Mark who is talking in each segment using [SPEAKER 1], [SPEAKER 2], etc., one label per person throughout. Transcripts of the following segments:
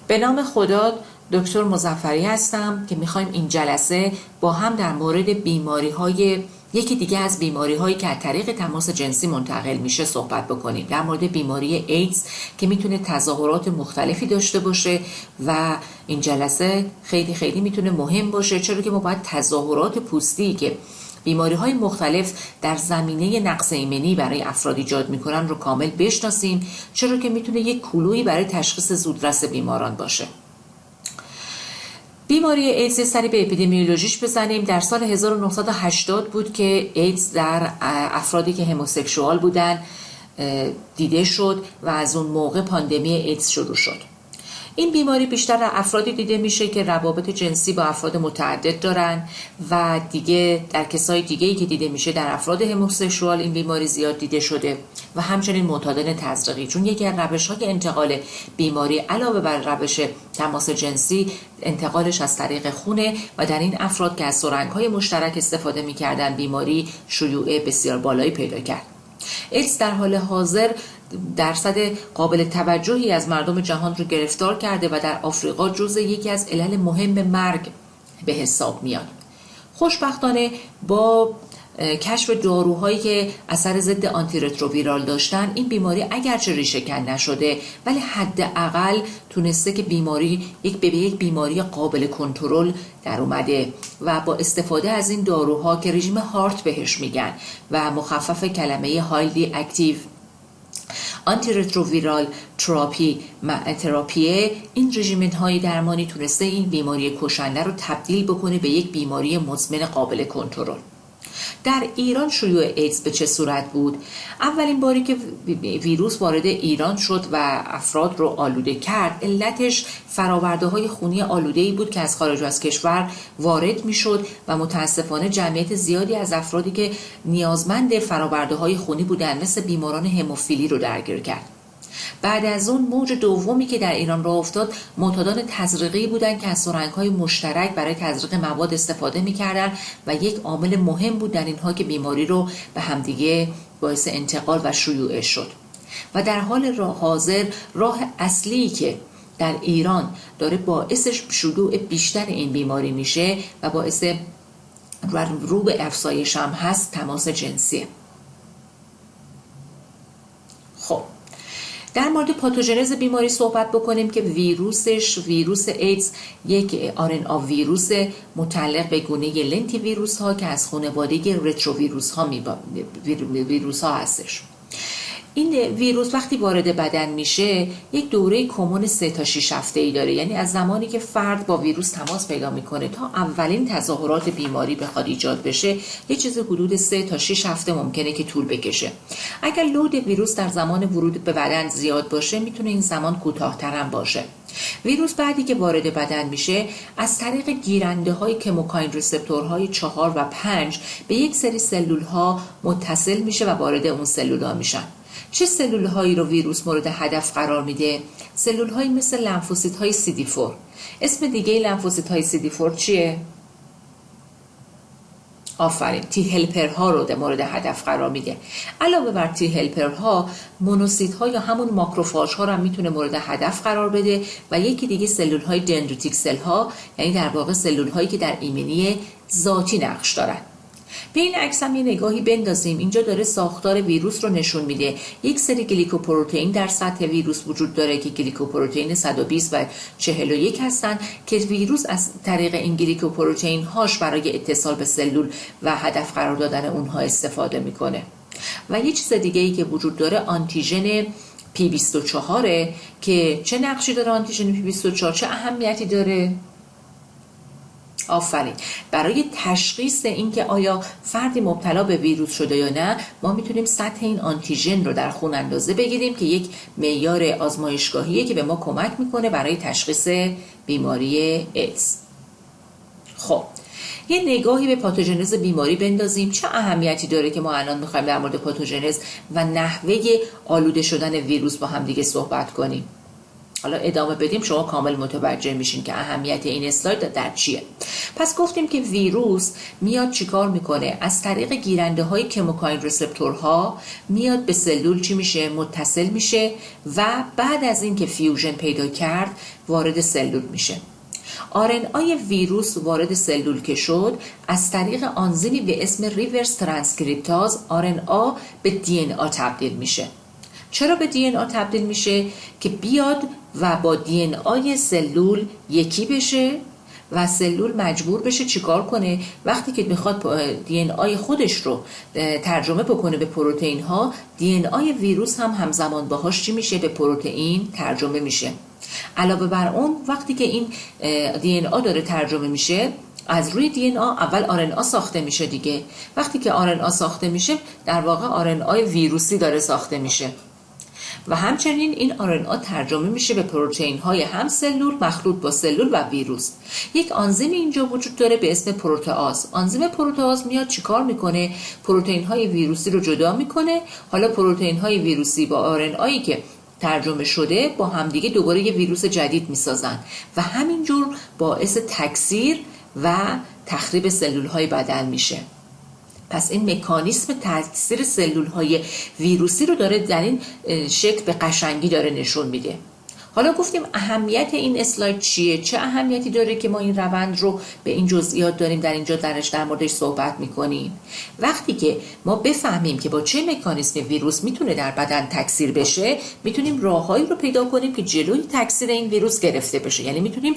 [SPEAKER 1] به نام خدا، دکتر مظفری هستم که میخوایم این جلسه با هم در مورد یکی دیگه از بیماری‌هایی که از طریق تماس جنسی منتقل میشه صحبت بکنیم. در مورد بیماری ایدز که میتونه تظاهرات مختلفی داشته باشه و این جلسه خیلی خیلی میتونه مهم باشه، چرا که ما باید تظاهرات پوستی که بیماری‌های مختلف در زمینه نقص ایمنی برای افراد ایجاد میکنن رو کامل بشناسیم، چرا که میتونه یک کلویی برای تشخیص زودرس بیماران باشه. بیماری ایدز سری به اپیدمیولوژیش بزنیم. در سال 1980 بود که ایدز در افرادی که هموسکسوال بودن دیده شد و از اون موقع پاندمی ایدز شروع شد. این بیماری بیشتر در افرادی دیده میشه که روابط جنسی با افراد متعدد دارن و دیگه در کسای دیگه‌ای که دیده میشه در افراد هموسکسوال این بیماری زیاد دیده شده و همچنین معتادان تزریقی، چون یکی از روش‌های انتقال بیماری علاوه بر روش تماس جنسی انتقالش از طریق خونه و در این افراد که از سرنگ‌های مشترک استفاده می‌کردن بیماری شیوع بسیار بالایی پیدا کرد. ایدز در حال حاضر درصد قابل توجهی از مردم جهان رو گرفتار کرده و در آفریقا جزو یکی از علل مهم مرگ به حساب میاد. خوشبختانه با کشف داروهایی که اثر ضد آنتی رتروویرال داشتن، این بیماری اگرچه ریشه کن نشده ولی حداقل تونسته که بیماری به یک بیماری قابل کنترل در اومده و با استفاده از این داروها که رژیم هارت بهش میگن و مخفف کلمه هایلی اکتیو آنتی رتروویرال تراپی، این رژیمن های درمانی تونسته این بیماری کشنده رو تبدیل بکنه به یک بیماری مزمن قابل کنترل. در ایران شیوع ایدز به چه صورت بود؟ اولین باری که ویروس وارد ایران شد و افراد رو آلوده کرد، علتش فرآورده‌های خونی آلوده‌ای بود که از خارج از کشور وارد می‌شد و متاسفانه جمعیت زیادی از افرادی که نیازمند فرآورده‌های خونی بودند مثل بیماران هموفیلی رو درگیر کرد. بعد از اون موج دومی که در ایران راه افتاد، معتادان تزریقی بودند که از سرنگ‌های مشترک برای تزریق مواد استفاده می‌کردند و یک عامل مهم بود در اینها که بیماری رو به همدیگه باعث انتقال و شیوع شد. و در حال حاضر راه اصلی که در ایران داره باعث شیوع بیشتر این بیماری میشه و باعث رو به افزایش هم هست، تماس جنسیه. خب در مورد پاتوژنز بیماری صحبت بکنیم که ویروس ایدز یک RNA ویروس متعلق به گونه لنتی ویروس ها که از خانواده رتروویروس ها هستش. این ویروس وقتی وارد بدن میشه یک دوره کمون 3 تا 6 هفته‌ای داره، یعنی از زمانی که فرد با ویروس تماس پیدا میکنه تا اولین تظاهرات بیماری بخواد ایجاد بشه یه چیز حدود 3 تا 6 هفته ممکنه که طول بکشه. اگر لود ویروس در زمان ورود به بدن زیاد باشه میتونه این زمان کوتاه‌تر هم باشه. ویروس بعدی که وارد بدن میشه از طریق گیرنده های کموکاین رسپتورهای 4 و 5 به یک سری سلول ها متصل میشه و وارد اون سلول ها میشن. چه سلول هایی رو ویروس مورد هدف قرار میده؟ سلول هایی مثل لنفوسیت های CD4. اسم دیگه لنفوسیت های CD4 چیه؟ آفرین، تی هلپر ها رو در مورد هدف قرار میده. علاوه بر تی هلپر ها، مونوسیت ها یا همون ماکروفاژ ها رو هم میتونه مورد هدف قرار بده و یکی دیگه سلول های دندریتیک سل ها، یعنی در واقع سلول هایی که در ایمنی ذاتی نقش دارن. به این عکس هم یه نگاهی بندازیم. اینجا داره ساختار ویروس رو نشون میده. یک سری گلیکوپروتئین در سطح ویروس وجود داره که گلیکوپروتئین 120 و 41 هستن که ویروس از طریق این گلیکوپروتئین هاش برای اتصال به سلول و هدف قرار دادن اونها استفاده میکنه. و یه چیز دیگه ای که وجود داره آنتیژن P24 که چه نقشی داره آنتیژن P24؟ چه اهمیتی داره؟ آفرین، برای تشخیص اینکه آیا فردی مبتلا به ویروس شده یا نه ما میتونیم سطح این آنتیژن رو در خون اندازه بگیریم که یک معیار آزمایشگاهیه که به ما کمک میکنه برای تشخیص بیماری ایدز. خب یه نگاهی به پاتوژنز بیماری بندازیم. چه اهمیتی داره که ما الان میخوایم در مورد پاتوژنز و نحوه آلوده شدن ویروس با هم دیگه صحبت کنیم؟ حالا ادامه بدیم شما کامل متوجه میشین که اهمیت این اسلاید در چیه. پس گفتیم که ویروس میاد چیکار میکنه؟ از طریق گیرنده های کیموکاین رسپتورها میاد به سلول چی میشه؟ متصل میشه و بعد از این که فیوژن پیدا کرد وارد سلول میشه. RNA ویروس وارد سلول که شد، از طریق آنزیمی به اسم ریورس ترانسکریپتاز RNA به DNA تبدیل میشه. چرا به DNA تبدیل میشه؟ که بیاد و با DNA سلول یکی بشه و سلول مجبور بشه چیکار کنه؟ وقتی که میخواد DNA خودش رو ترجمه بکنه به پروتئین ها، DNA ویروس هم همزمان باهاش چی میشه؟ به پروتئین ترجمه میشه. علاوه بر اون وقتی که این DNA داره ترجمه میشه، از روی DNA اول RNA ساخته میشه دیگه. وقتی که RNA ساخته میشه در واقع RNA ویروسی داره ساخته میشه و همچنین این RNA ترجمه میشه به پروتئین های هم سلول مخلوط با سلول و ویروس. یک آنزیم اینجا وجود داره به اسم پروتئاز. آنزیم پروتئاز میاد چیکار میکنه؟ پروتئین های ویروسی رو جدا میکنه. حالا پروتئین های ویروسی با RNA که ترجمه شده با همدیگه دوباره یه ویروس جدید میسازن و همینجور باعث تکثیر و تخریب سلول های بدن میشه. پس این مکانیسم تکثیر سلول های ویروسی رو داره در این شکل به قشنگی داره نشون میده. حالا گفتیم اهمیت این اسلاید چیه؟ چه اهمیتی داره که ما این روند رو به این جزئیات داریم در اینجا در موردش صحبت میکنیم؟ وقتی که ما بفهمیم که با چه مکانیسم ویروس میتونه در بدن تکثیر بشه، میتونیم راههایی رو پیدا کنیم که جلوی تکثیر این ویروس گرفته بشه. یعنی میتونیم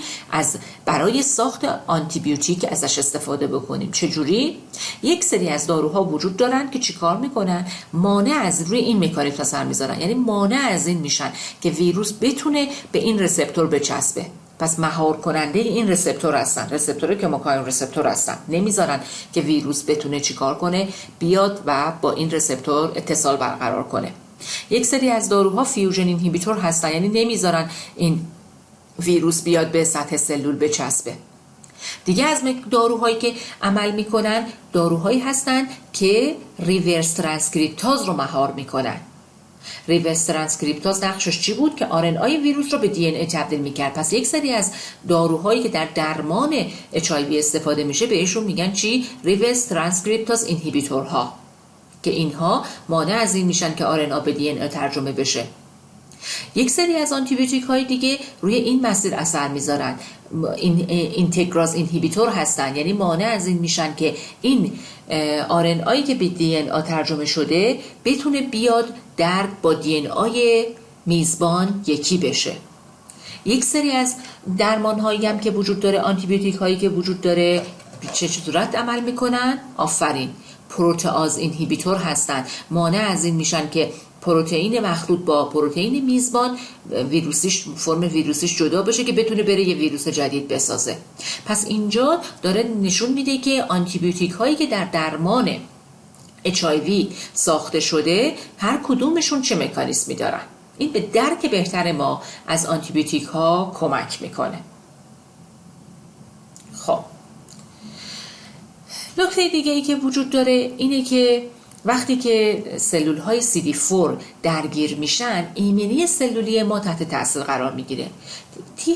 [SPEAKER 1] برای ساخت آنتی بیوتیک ازش استفاده بکنیم. چجوری؟ یک سری از داروها وجود دارن که چیکار میکنن؟ مانع از روی این مکانیسم اثر میذارن. یعنی مانع از این میشن که ویروس بتونه به این رسپتور بچسبه. پس مهار کننده این رسپتور هستن، رسپتور کیموکاین رسپتور هستن، نمیذارن که ویروس بتونه چیکار کنه؟ بیاد و با این رسپتور اتصال برقرار کنه. یک سری از داروها فیوژن اینهیبیتور هستن، یعنی نمیذارن این ویروس بیاد به سطح سلول بچسبه. دیگه از داروهایی که عمل میکنن داروهایی هستن که ریورس ترانسکریپتاز رو مهار میکنن. ریورس ترانسکریپتاز نقشش چی بود؟ که RNA ویروس رو به DNA تبدیل میکرد. پس یک سری از داروهایی که در درمان HIV استفاده میشه بهشون میگن چی؟ ریورس ترانسکریپتاز اینهیبیتورها، که اینها مانع از این میشن که RNA به DNA ترجمه بشه. یک سری از آنتیبیوتیک های دیگه روی این مسیر اثر میذارن، اینتگراز اینهیبیتور هستن، یعنی مانع از این میشن که این RNA که به DNA ترجمه شده بتونه بیاد با DNA میزبان یکی بشه. یک سری از درمان هایی هم که وجود داره، آنتیبیوتیک هایی که وجود داره چه صورت عمل میکنن؟ آفرین، پروتئاز اینهیبیتور هستن، مانع از این میشن که پروتئین مخلوط با پروتئین میزبان فرم ویروسیش جدا بشه که بتونه بره یه ویروس جدید بسازه. پس اینجا داره نشون میده که آنتیبیوتیک هایی که در درمان HIV ساخته شده هر کدومشون چه مکانیزمی دارن. این به درک بهتر ما از آنتیبیوتیک ها کمک میکنه. خب نکته دیگه ای که وجود داره اینه که وقتی که سلول های CD4 درگیر میشن، ایمنی سلولی ما تحت تاثیر قرار میگیره. تی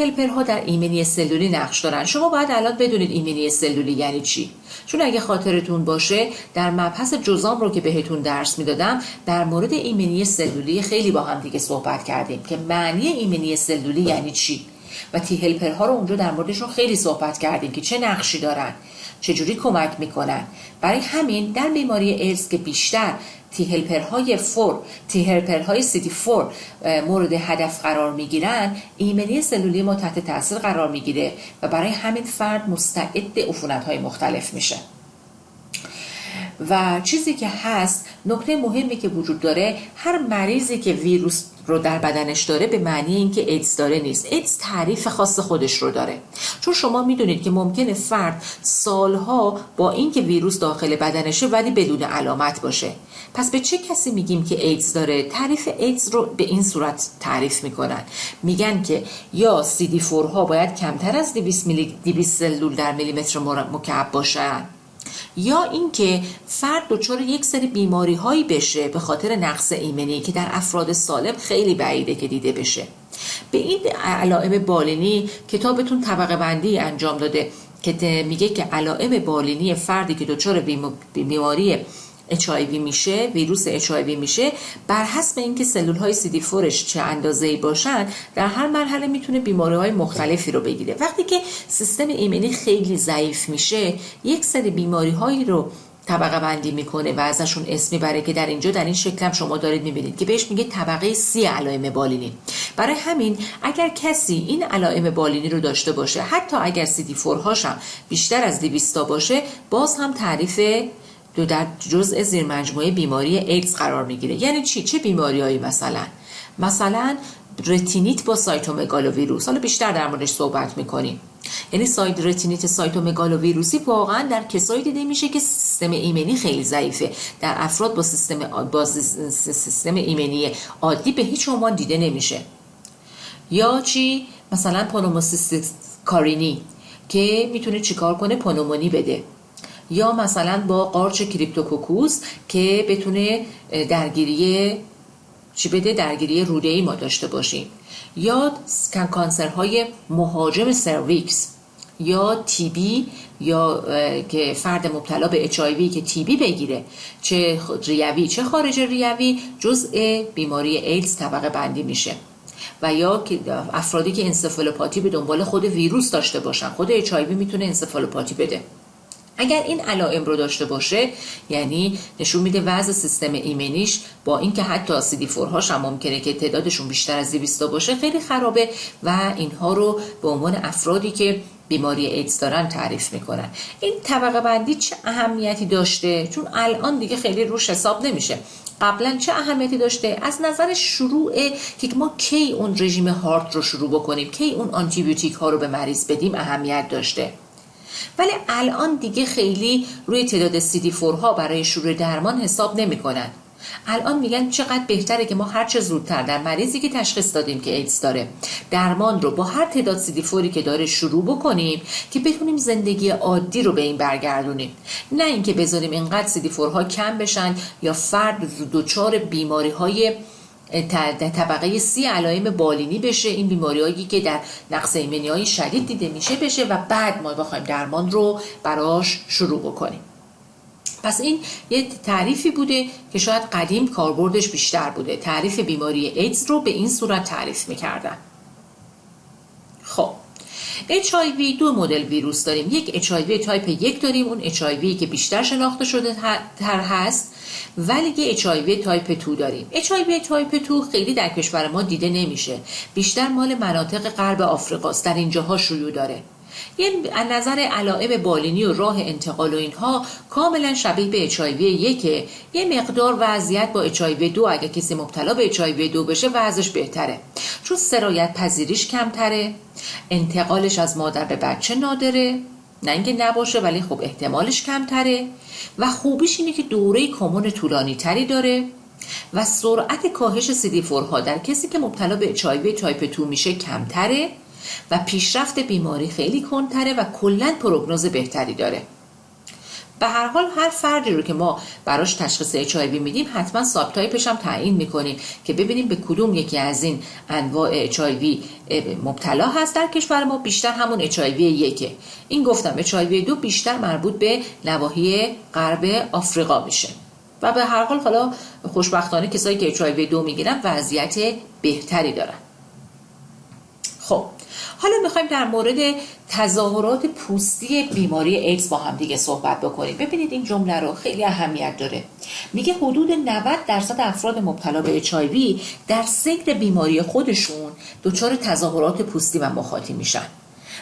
[SPEAKER 1] هلپرها در ایمنی سلولی نقش دارن. شما باید الان بدونید ایمنی سلولی یعنی چی، چون اگه خاطرتون باشه در مبحث جزام رو که بهتون درس میدادم در مورد ایمنی سلولی خیلی با هم دیگه صحبت کردیم که معنی ایمنی سلولی یعنی چی و تی هلپرها رو اونجا در موردشون خیلی صحبت کردیم که چه نقشی دارن، چجوری کمک میکنن. برای همین در بیماری ایدز که بیشتر تی هلپرهای CD4 مورد هدف قرار میگیرن، ایمنی سلولی ما تحت تاثیر قرار میگیره و برای همین فرد مستعد عفونت‌های مختلف میشه. و چیزی که هست، نکته مهمی که وجود داره، هر مریضی که ویروس رو در بدنش داره به معنی اینکه ایدز داره نیست. ایدز تعریف خاص خودش رو داره، چون شما میدونید که ممکنه فرد سالها با اینکه ویروس داخل بدنشه ولی بدون علامت باشه. پس به چه کسی میگیم که ایدز داره؟ تعریف ایدز رو به این صورت تعریف میکنن، میگن که یا CD4 ها باید کمتر از 200 سلول در میلیمتر مکعب باشن، یا اینکه فرد دچار یک سری بیماری هایی بشه به خاطر نقص ایمنی که در افراد سالم خیلی بعیده که دیده بشه. به این علائم بالینی کتابتون طبقه بندی انجام داده که میگه که علائم بالینی فردی که دچار بیماری HIV میشه، ویروس HIV میشه، بر حسب اینکه سلول های CD4ش چه اندازه‌ای باشن در هر مرحله میتونه بیماری های مختلفی رو بگیره. وقتی که سیستم ایمنی خیلی ضعیف میشه یک سری بیماری هایی رو طبقه بندی میکنه و ازشون اسم میبره که در اینجا در این شکل هم شما دارید میبینید که بهش میگه طبقه C علائم بالینی. برای همین اگر کسی این علائم بالینی رو داشته باشه، حتی اگر CD4 هاش هم بیشتر از 200 باشه، باز هم تعریف در جزء زیر مجموعه بیماری ایدز قرار میگیره. یعنی چی؟ چه بیماریایی؟ مثلا رتینیت با سایتومگالوویروس، حالا بیشتر در موردش صحبت میکنیم. یعنی رتینیت سایتومگالوویروسی واقعا در کسایی دیده میشه که سیستم ایمنی خیلی ضعیفه. در افراد با سیستم ایمنی عادی به هیچ عنوان دیده نمیشه. یا چی؟ مثلا پنوموسیستیس کارینی که میتونه چیکار کنه؟ پنومونی بده. یا مثلا با قارچ کریپتوکوکوس که بتونه درگیری روده‌ای ما داشته باشیم. یا کانسرهای مهاجم سرویکس، یا TB، یا که فرد مبتلا به HIV که TB بگیره، چه ریوی چه خارج ریوی، جزء بیماری ایدز طبقه بندی میشه. و یا که افرادی که انسفالوپاتی به دنبال خود ویروس داشته باشن، خود HIV میتونه انسفالوپاتی بده. اگر این علائم رو داشته باشه یعنی نشون میده وضع سیستم ایمنیش با اینکه حتی CD4 هاش هم ممکنه که تعدادشون بیشتر از 200 باشه خیلی خرابه و اینها رو به عنوان افرادی که بیماری ایدز دارن تعریف میکنن. این طبقه بندی چه اهمیتی داشته؟ چون الان دیگه خیلی روش حساب نمیشه. قبلا چه اهمیتی داشته؟ از نظر شروع که ما کی اون رژیم هارت رو شروع بکنیم، کی اون آنتی بیوتیک ها رو به مریض بدیم اهمیت داشته. ولی الان دیگه خیلی روی تعداد CD4 ها برای شروع درمان حساب نمی کنن. الان میگن چقدر بهتره که ما هر چه زودتر در مریضی که تشخیص دادیم که ایدز داره درمان رو با هر تعداد CD4 که داره شروع بکنیم که بتونیم زندگی عادی رو به این برگردونیم، نه اینکه بذاریم اینقدر CD4 ها کم بشن یا فرد دچار بیماری های طبقه C علائم بالینی بشه، این بیماریایی که در نقص ایمنی شدید دیده میشه بشه و بعد ما بخوایم درمان رو براش شروع بکنیم. پس این یه تعریفی بوده که شاید قدیم کاربردش بیشتر بوده. تعریف بیماری ایدز رو به این صورت تعریف میکردن. خب HIV دو مدل ویروس داریم. یک HIV تایپ 1 داریم، اون HIV که بیشتر شناخته شده تر هست، ولی یه HIV تایپ 2 داریم. HIV تایپ 2 خیلی در کشور ما دیده نمیشه، بیشتر مال مناطق غرب آفریقاست، در اینجاها شیوع داره. یعنی از نظر علائم بالینی و راه انتقال و اینها کاملا شبیه به HIV 1. یه مقدار وضعیت با HIV 2 اگه کسی مبتلا به HIV 2 بشه وضعش بهتره، چون سرایت پذیریش کمتره، انتقالش از مادر به بچه نادره، نه اینکه نباشه ولی خب احتمالش کمتره، و خوبیش اینه که دوره کمون طولانی تری داره و سرعت کاهش CD4 ها در کسی که مبتلا به HIV تایپ 2 میشه کمتره و پیشرفت بیماری خیلی کندتره و کلاً پروگنوز بهتری داره. به هر حال هر فردی رو که ما براش تشخیص HIV میدیم حتما ساب تایپش هم تعیین میکنیم که ببینیم به کدوم یکی از این انواع HIV مبتلا هست. در کشور ما بیشتر همون HIV 1. این گفتم HIV 2 بیشتر مربوط به نواحی غرب آفریقا میشه و به هر حال حالا خوشبختانه کسایی که HIV 2 میگیرن وضعیت بهتری دارن. خب حالا میخوایم در مورد تظاهرات پوستی بیماری ایدز با هم دیگه صحبت بکنیم. ببینید این جمله رو خیلی اهمیت داره. میگه حدود 90% افراد مبتلا به HIV در سیر بیماری خودشون دچار تظاهرات پوستی و مخاطی میشن.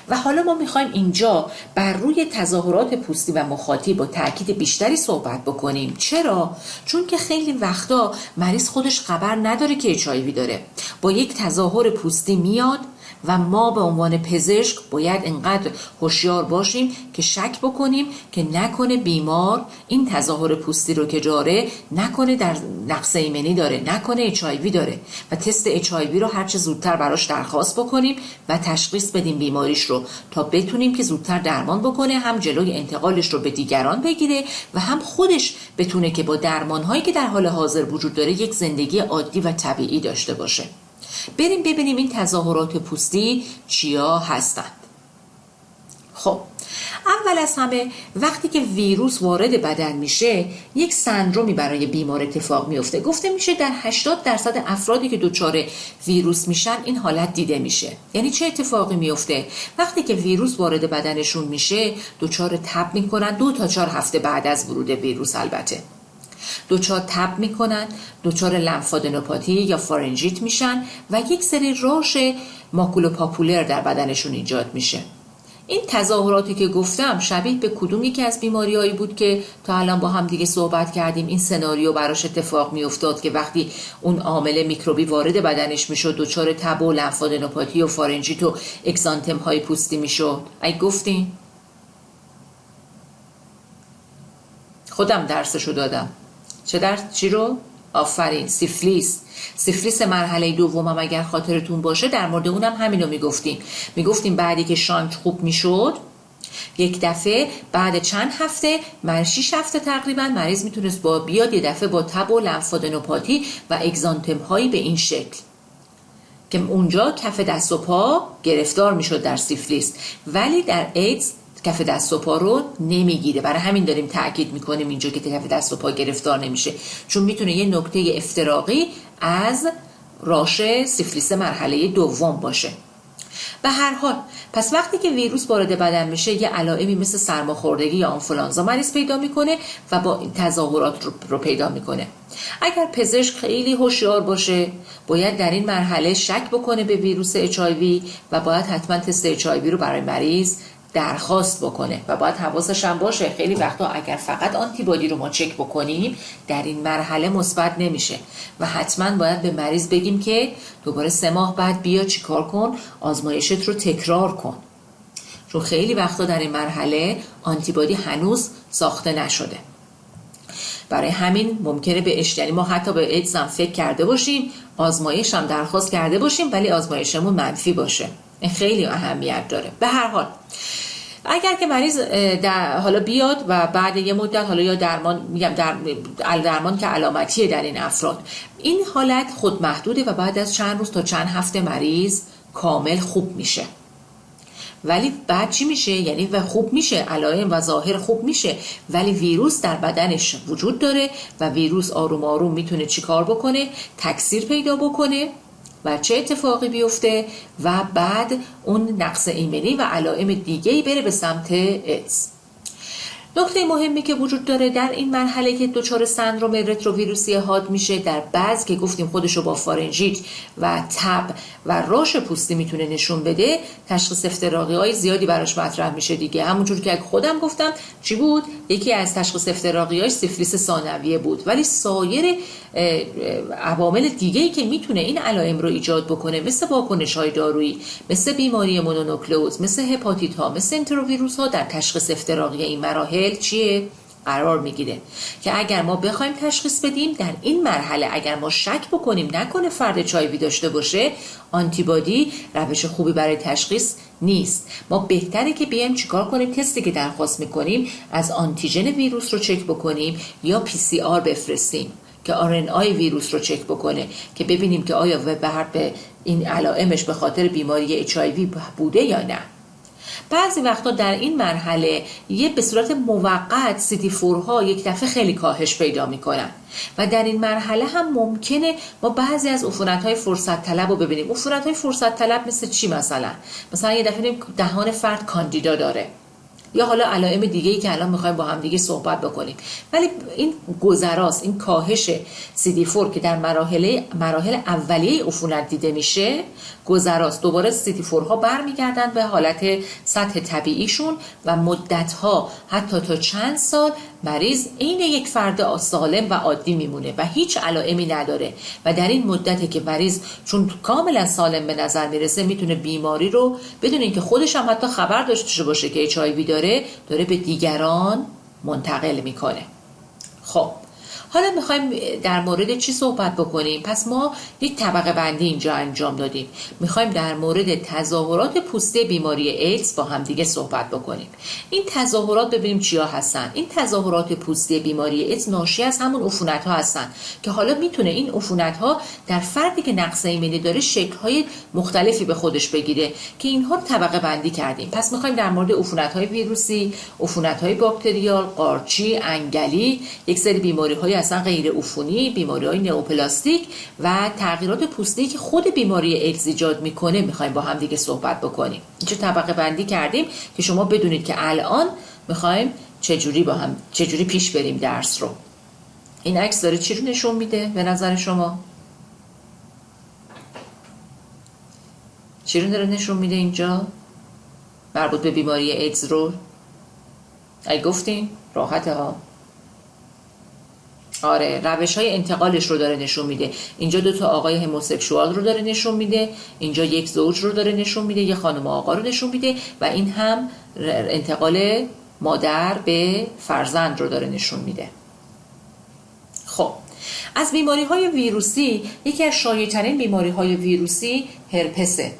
[SPEAKER 1] و حالا ما میخوایم اینجا بر روی تظاهرات پوستی و مخاطی با تأکید بیشتری صحبت بکنیم. چرا؟ چون که خیلی وقتا مریض خودش خبر نداره که HIV داره، با یک تظاهر پوستی میاد و ما به عنوان پزشک باید انقدر هوشیار باشیم که شک بکنیم که نکنه بیمار این تظاهر پوستی رو که داره نکنه در نقص ایمنی داره، نکنه HIV داره و تست HIV رو هرچه زودتر براش درخواست بکنیم و تشخیص بدیم بیماریش رو تا بتونیم که زودتر درمان بکنه، هم جلوی انتقالش رو به دیگران بگیره و هم خودش بتونه که با درمان‌هایی که در حال حاضر وجود داره یک زندگی عادی و طبیعی داشته باشه. بریم ببینیم این تظاهرات پوستی چیا هستند. خب اول از همه وقتی که ویروس وارد بدن میشه یک سندرومی برای بیمار اتفاق میفته. گفته میشه در 80% افرادی که دچار ویروس میشن این حالت دیده میشه. یعنی چه اتفاقی میفته؟ وقتی که ویروس وارد بدنشون میشه دچار تب میکنن 2 تا 4 هفته بعد از ورود ویروس، البته دچار تب میکنن، دچار لمفادنوپاتی یا فارنژیت میشن و یک سری راش ماکولوپاپولر در بدنشون ایجاد میشه. این تظاهراتی که گفتم شبیه به کدوم یکی از بیماریایی بود که تا الان با هم دیگه صحبت کردیم این سناریو براش اتفاق میافتاد که وقتی اون عامل میکروبی وارد بدنش میشد دچار تب و لمفادنوپاتی و فارنژیت و اگزانتم های پوستی میشد. ای گفتیم خودم درسشو دادم. چی رو؟ آفرین، سیفلیس مرحله دومم اگر خاطرتون باشه در مورد اونم همینو میگفتیم بعدی که شانک خوب میشد یک دفعه بعد چند هفته 6 هفته تقریبا مریض میتونست بیاد یه دفعه با تب و لمفادنوپاتی و اگزانتم هایی به این شکل که اونجا کف دست و پا گرفتار میشد در سیفلیس، ولی در ایدز کف دست و پا رو نمیگیره. برای همین داریم تاکید میکنیم اینجا که کف دست و پا گرفتار نمیشه، چون میتونه یه نکته افتراقی از راش سیفلیس مرحله دوم باشه. به هر حال پس وقتی که ویروس وارد بدن میشه یه علائمی مثل سرماخوردگی یا آنفولانزا مریض پیدا میکنه و با این تظاهرات رو پیدا میکنه. اگر پزشک خیلی هوشیار باشه باید در این مرحله شک بکنه به ویروس HIV و باید حتما تست HIV رو برای مریض درخواست بکنه و باید حواسش هم باشه خیلی وقتا اگر فقط آنتیبادی رو ما چک بکنیم در این مرحله مثبت نمیشه و حتما باید به مریض بگیم که دوباره 3 ماه بعد بیا چیکار کن، آزمایشت رو تکرار کن، چون خیلی وقتا در این مرحله آنتیبادی هنوز ساخته نشده. برای همین ممکنه به اشتباه ما حتی به ایدز هم فکر کرده باشیم، آزمایش هم درخواست کرده باشیم ولی آزمایشمون منفی باشه. این خیلی اهمیت داره. به هر حال اگر که مریض حالا بیاد و بعد یه مدت حالا یا درمان که علامتیه در این افراد، این حالت خود محدوده و بعد از چند روز تا چند هفته مریض کامل خوب میشه. ولی بعد چی میشه؟ یعنی و خوب میشه، علائم و ظاهر خوب میشه، ولی ویروس در بدنش وجود داره و ویروس آروم آروم میتونه چیکار بکنه؟ تکثیر پیدا بکنه و چه اتفاقی بیفته و بعد اون نقص ایمنی و علائم دیگه‌ای بره به سمت ایدز. نکته مهمی که وجود داره در این مرحله که دچار سندروم رتروویروسی حاد میشه، در بعض که گفتیم خودشو با فارنژیت و تب و راش پوستی میتونه نشون بده، تشخیص افتراقی‌های زیادی براش مطرح میشه دیگه. همونجور که خودم گفتم چی بود؟ یکی از تشخیص افتراقی‌هاش سیفلیس ثانویه بود، ولی سایر عوامل دیگه‌ای که میتونه این علائم رو ایجاد بکنه مثل واکنش‌های دارویی، مثل بیماری مونونوکلئوز، مثل هپاتیت ها، مثل انتروویروس ها در تشخیص افتراقی این مراحل چیه؟ قرار میگیره که اگر ما بخوایم تشخیص بدیم در این مرحله اگر ما شک بکنیم نکنه فرد HIV داشته باشه، آنتیبادی روش خوبی برای تشخیص نیست. ما بهتره که بیایم چیکار کنیم؟ تستی که درخواست میکنیم از آنتیژن ویروس رو چک بکنیم یا PCR بفرستیم که RNA ویروس رو چک بکنه که ببینیم که آیا به این علائمش به خاطر بیماری HIV بوده یا نه. بعضی وقتا در این مرحله به صورت موقت CD4 ها یک دفعه خیلی کاهش پیدا میکنن و در این مرحله هم ممکنه ما بعضی از عفونت‌های فرصت طلب رو ببینیم. عفونت‌های فرصت طلب مثل چی؟ مثلا یه دفعه دهان فرد کاندیدا داره، یا حالا علائم دیگه‌ای که الان می‌خوایم با هم دیگه صحبت بکنیم. ولی این گذراست، این کاهش CD4 که در مراحل اولیه عفونت دیده میشه گذراست. دوباره CD4 ها برمیگردن به حالت سطح طبیعیشون و مدت‌ها حتی تا چند سال مریض عین یک فرد سالم و عادی میمونه و هیچ علائمی نداره و در این مدتی که مریض چون کاملا سالم به نظر میرسه میتونه بیماری رو بدون اینکه خودش هم حتی خبر داشته باشه که HIV داره به دیگران منتقل میکنه. خب حالا میخوایم در مورد چی صحبت بکنیم؟ پس ما یک طبقه بندی اینجا انجام دادیم. میخوایم در مورد تظاهرات پوستی بیماری ایدز با هم دیگه صحبت بکنیم. این تظاهرات ببینیم چیا هستن. این تظاهرات پوستی بیماری ایدز ناشی از همون عفونت ها هستن که حالا میتونه این عفونت ها در فردی که نقص ایمنی داره شکل های مختلفی به خودش بگیره که اینها رو طبقه بندی کردیم. پس میخوایم در مورد عفونت های ویروسی، عفونت های باکتریال، قارچی، انگلی، یک سری بیماری های اصلا غیر عفونی، بیماری‌های نئوپلاستیک و تغییرات پوستی که خود بیماری ایدز ایجاد میکنه میخوایم با هم دیگه صحبت بکنیم. اینجا طبقه بندی کردیم که شما بدونید که الان میخوایم چجوری پیش بریم درس رو. این عکس داره چی رو نشون میده به نظر شما؟ چی رو داره نشون میده اینجا؟ مربوط به بیماری ایدز رو ای گفتیم راحته ها. آره، روش های انتقالش رو داره نشون میده. اینجا 2 آقای هموسکشوال رو داره نشون میده، اینجا یک زوج رو داره نشون میده، یه خانم و آقا رو نشون میده و این هم انتقال مادر به فرزند رو داره نشون میده. خب از بیماری های ویروسی یکی از شایع‌ترین بیماری های ویروسی هرپسه.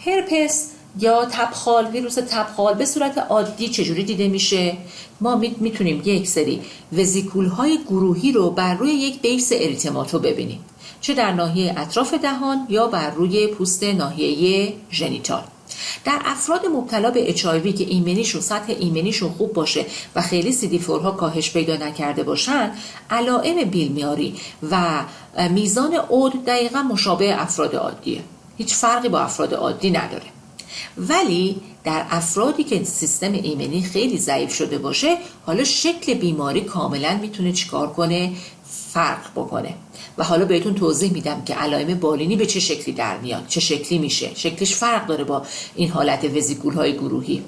[SPEAKER 1] هرپس یا تبخال، ویروس تبخال به صورت عادی چجوری دیده میشه؟ ما میتونیم یک سری وزیکول های گروهی رو بر روی یک بیس اریتماتو ببینیم، چه در ناحیه اطراف دهان یا بر روی پوست ناحیه ژنیتال. در افراد مبتلا به HIV که ایمنیشون سطح ایمنیشون خوب باشه و خیلی CD4 ها کاهش پیدا نکرده باشن، علائم بیلمیاری و میزان عود دقیقا مشابه افراد عادیه، هیچ فرقی با افراد عادی نداره. ولی در افرادی که سیستم ایمنی خیلی ضعیف شده باشه، حالا شکل بیماری کاملا میتونه چیکار کنه؟ فرق بکنه. و حالا بهتون توضیح میدم که علائم بالینی به چه شکلی در میاد، چه شکلی میشه. شکلش فرق داره با این حالت وزیکول های گروهی.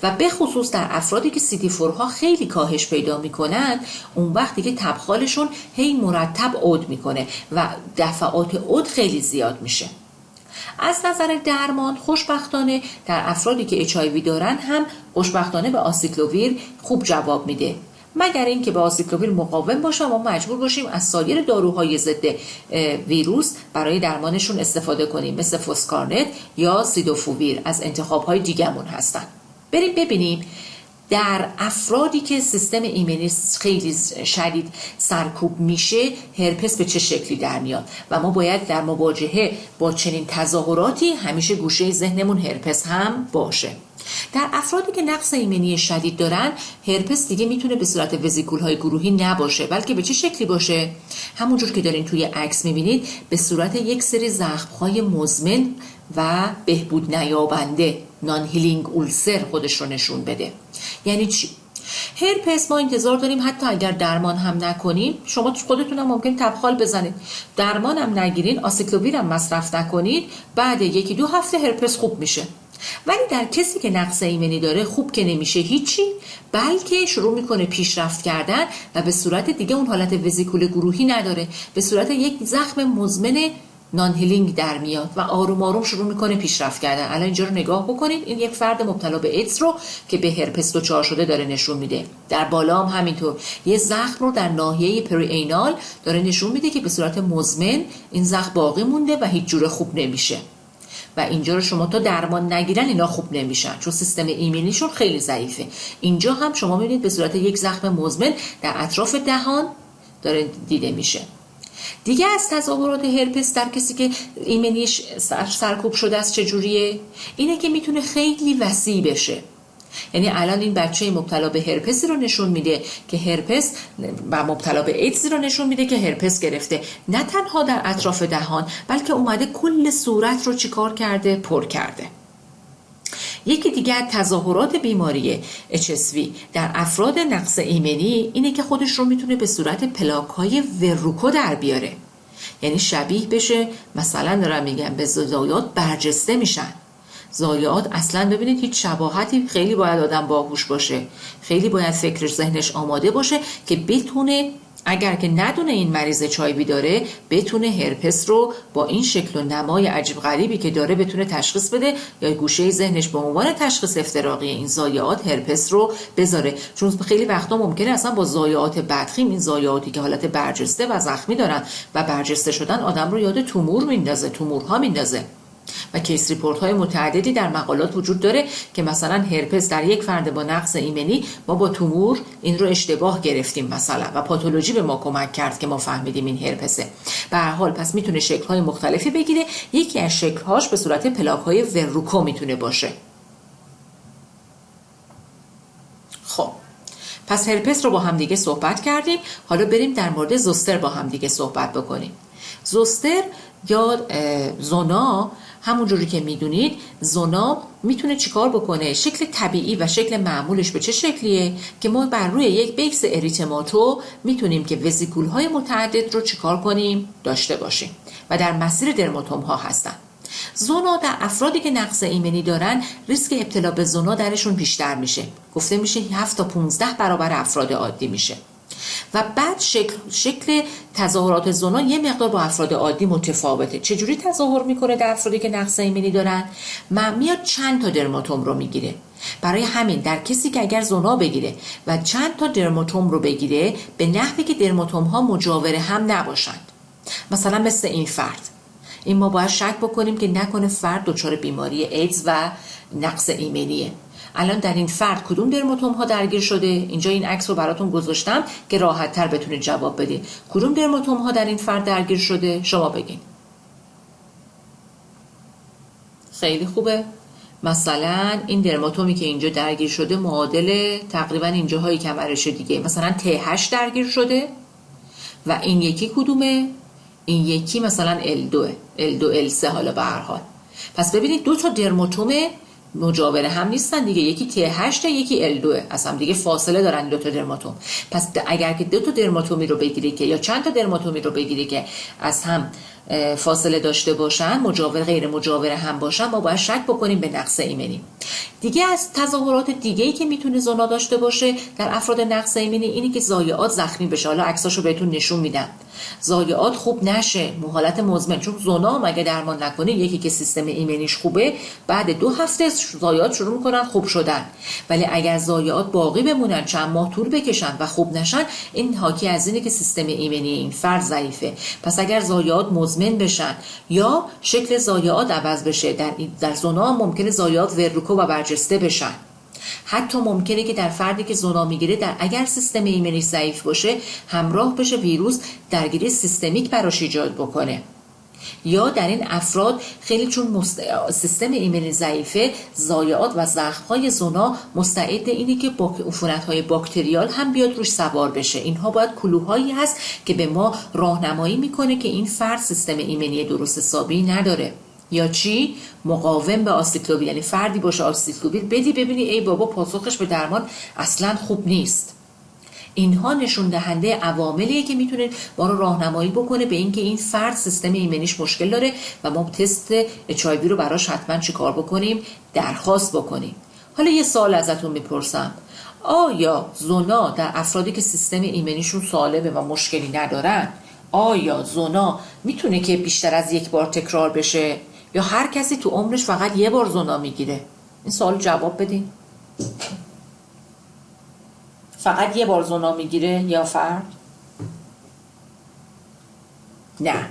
[SPEAKER 1] و به خصوص در افرادی که CD4 ها خیلی کاهش پیدا میکنن، اون وقتی که تبخالشون هی مرتب عود میکنه و دفعات عود خیلی زیاد میشه. از نظر درمان خوشبختانه در افرادی که HIV دارن هم خوشبختانه به آسیکلوویر خوب جواب میده، مگر اینکه به آسیکلوویر مقاوم باشه ما مجبور باشیم از سایر داروهای ضد ویروس برای درمانشون استفاده کنیم، مثل فوسکارنت یا سیدوفوویر از انتخاب‌های دیگه‌مون هستن. بریم ببینیم در افرادی که سیستم ایمنی خیلی شدید سرکوب میشه هرپس به چه شکلی در میاد و ما باید در مواجهه با چنین تظاهراتی همیشه گوشه ذهنمون هرپس هم باشه. در افرادی که نقص ایمنی شدید دارن، هرپس دیگه میتونه به صورت وزیکول های گروهی نباشه، بلکه به چه شکلی باشه؟ همونجور که دارین توی عکس میبینید به صورت یک سری زخم‌های مزمن و بهبود نیابنده، نان هیلینگ اولسر خودش رو نشون بده. یعنی چی؟ هرپس ما انتظار داریم حتی اگر درمان هم نکنیم، شما خودتون هم ممکن تبخال بزنید، درمان هم نگیرین، آسیکلوویر هم مصرف نکنید، بعد 1-2 هفته هرپس خوب میشه. ولی در کسی که نقص ایمنی داره خوب که نمیشه هیچی، بلکه شروع میکنه پیشرفت کردن و به صورت دیگه اون حالت وزیکول گروهی نداره، به صورت یک زخم مزمن نان هیلینگ در میاد و آروم آروم شروع میکنه پیشرفت کردن. الان اینجا رو نگاه بکنید، این یک فرد مبتلا به ایدز رو که به هرپس دچار شده داره نشون میده. در بالا هم همینطور یه زخم رو در ناحیه پری‌انال داره نشون میده که به صورت مزمن این زخم باقی مونده و هیچ جوره خوب نمیشه. و اینجا رو شما تا درمان نگیرن اینا خوب نمیشن، چون سیستم ایمنیشون خیلی ضعیفه. اینجا هم شما میبینید به صورت یک زخم مزمن در اطراف دهان داره دیده میشه. دیگه از تظاهرات هرپس در کسی که ایمنیش سرکوب شده است چجوریه؟ اینه که میتونه خیلی وسیع بشه. یعنی الان این بچه مبتلا به هرپس رو نشون میده که هرپس و مبتلا به ایدز رو نشون میده که هرپس گرفته، نه تنها در اطراف دهان بلکه اومده کل صورت رو چیکار کرده؟ پر کرده. یکی دیگه از تظاهرات بیماری HSV در افراد نقص ایمنی اینه که خودش رو میتونه به صورت پلاک‌های ورروکو در بیاره، یعنی شبیه بشه، مثلا دارم میگم به ضایعات برجسته میشن. ضایعات اصلا ببینید هیچ شباهتی، خیلی باید آدم باهوش باشه، خیلی باید فکرش ذهنش آماده باشه که بتونه، اگر که ندونه این مریض چایبی داره، بتونه هرپس رو با این شکل و نمای عجیب غریبی که داره بتونه تشخیص بده، یا گوشه ذهنش به عنوان تشخیص افتراقی این ضایعات هرپس رو بذاره. چون خیلی وقتا ممکنه اصلا با ضایعات بدخیم، این ضایعاتی که حالت برجسته و زخمی دارن و برجسته شدن، آدم رو یاد تومور میندازه، تومورها میندازه. و کیس ریپورت های متعددی در مقالات وجود داره که مثلا هرپس در یک فرد با نقص ایمنی ما با تومور این رو اشتباه گرفتیم مثلا و پاتولوژی به ما کمک کرد که ما فهمیدیم این هرپسه. به هر حال پس میتونه شکل های مختلفی بگیره. یکی از شکل هاش به صورت پلاک های ورروکو میتونه باشه. خب پس هرپس رو با هم دیگه صحبت کردیم. حالا بریم در مورد زوستر با هم دیگه صحبت بکنیم. زوستر یا زونا، همون جوری که میدونید زونا میتونه چیکار بکنه؟ شکل طبیعی و شکل معمولش به چه شکلیه که ما بر روی یک بیس اریتماتو میتونیم که وزیکول های متعدد رو چیکار کنیم؟ داشته باشیم و در مسیر درماتوم ها هستن. زونا در افرادی که نقص ایمنی دارن ریسک ابتلا به زونا درشون بیشتر میشه. گفته میشه 7 تا 15 برابر افراد عادی میشه. و بعد شکل تظاهرات زونا یه مقدار با افراد عادی متفاوته. چجوری تظاهر میکنه در افرادی که نقص ایمنی دارن؟ میاد چند تا درماتوم رو میگیره. برای همین در کسی که اگر زونا بگیره و چند تا درماتوم رو بگیره، به نحوی که درماتوم ها مجاور هم نباشند، مثلا مثل این فرد، این ما باید شک بکنیم که نکنه فرد دچار بیماری ایدز و نقص ایمنیه. الان در این فرد کدوم درماتوم ها درگیر شده؟ اینجا این عکس رو براتون گذاشتم که راحت تر بتونید جواب بدید. کدوم درماتوم ها در این فرد درگیر شده؟ شما بگین. خیلی خوبه. مثلا این درماتومی که اینجا درگیر شده معادل تقریبا اینجاهای کمرش دیگه، مثلا T8 درگیر شده. و این یکی کدومه؟ این یکی مثلا L2 L3 حالا به هر حال. پس ببینید دو تا درماتوم مجاور هم نیستن دیگه، یکی T8 یکی L2 از هم دیگه فاصله دارن دو تا درماتوم. پس اگر که دو تا درماتومی رو بگیری که یا چند تا درماتومی رو بگیری که از هم فاصله داشته باشن، مجاور غیر مجاور هم باشن، ما باید شک بکنیم به نقص ایمنی. دیگه از تظاهرات دیگه‌ای که میتونه زونا داشته باشه در افراد نقص ایمنی اینی که ضایعات زخمی بشه. حالا عکساشو بهتون نشون میدم. ضایعات خوب نشه، حالت مزمن، چون زونا مگه درمان نکنه، یکی که سیستم ایمنیش خوبه بعد 2 هفته ضایعات شروع میکنن خوب شدن. ولی اگر ضایعات باقی بمونن، چند ماه طول بکشن و خوب نشن، این حاکی از اینه که سیستم ایمنی این فرد ضعیفه. پس اگر ضایعات مزمن بشن یا شکل ضایعات عوض بشه، در زونا ممکنه ضایعات ورروکو و برجسته بشن. حتی ممکنه که در فردی که زونا میگیره اگر سیستم ایمنی ضعیف باشه، همراه بشه ویروس درگیری سیستمیک براش ایجاد بکنه. یا در این افراد خیلی چون سیستم ایمنی ضعیفه، ضایعات و زخم‌های زونا مستعد اینه که عفونت‌های باکتریال هم بیاد روش سوار بشه. اینها باید کلوهایی هست که به ما راهنمایی میکنه که این فرد سیستم ایمنی درست حسابی نداره. یا چی؟ مقاوم به آسیکلوویر، یعنی فردی باشه آسیکلوویر بدی ببینی ای بابا پاسخش به درمان اصلا خوب نیست. اینها نشون دهنده عواملیه که میتونه ما رو راهنمایی بکنه به اینکه این فرد سیستم ایمنیش مشکل داره و ما تست HIV رو براش حتما چیکار بکنیم؟ درخواست بکنیم. حالا یه سوال ازتون میپرسم، آیا زونا در افرادی که سیستم ایمنیشون سالمه و مشکلی ندارن، آیا زونا میتونه که بیشتر از یک بار تکرار بشه یا هر کسی تو عمرش فقط یه بار زونا میگیره؟ این سوال جواب بدین. فقط یه بار زونا میگیره یا فرد؟ نه،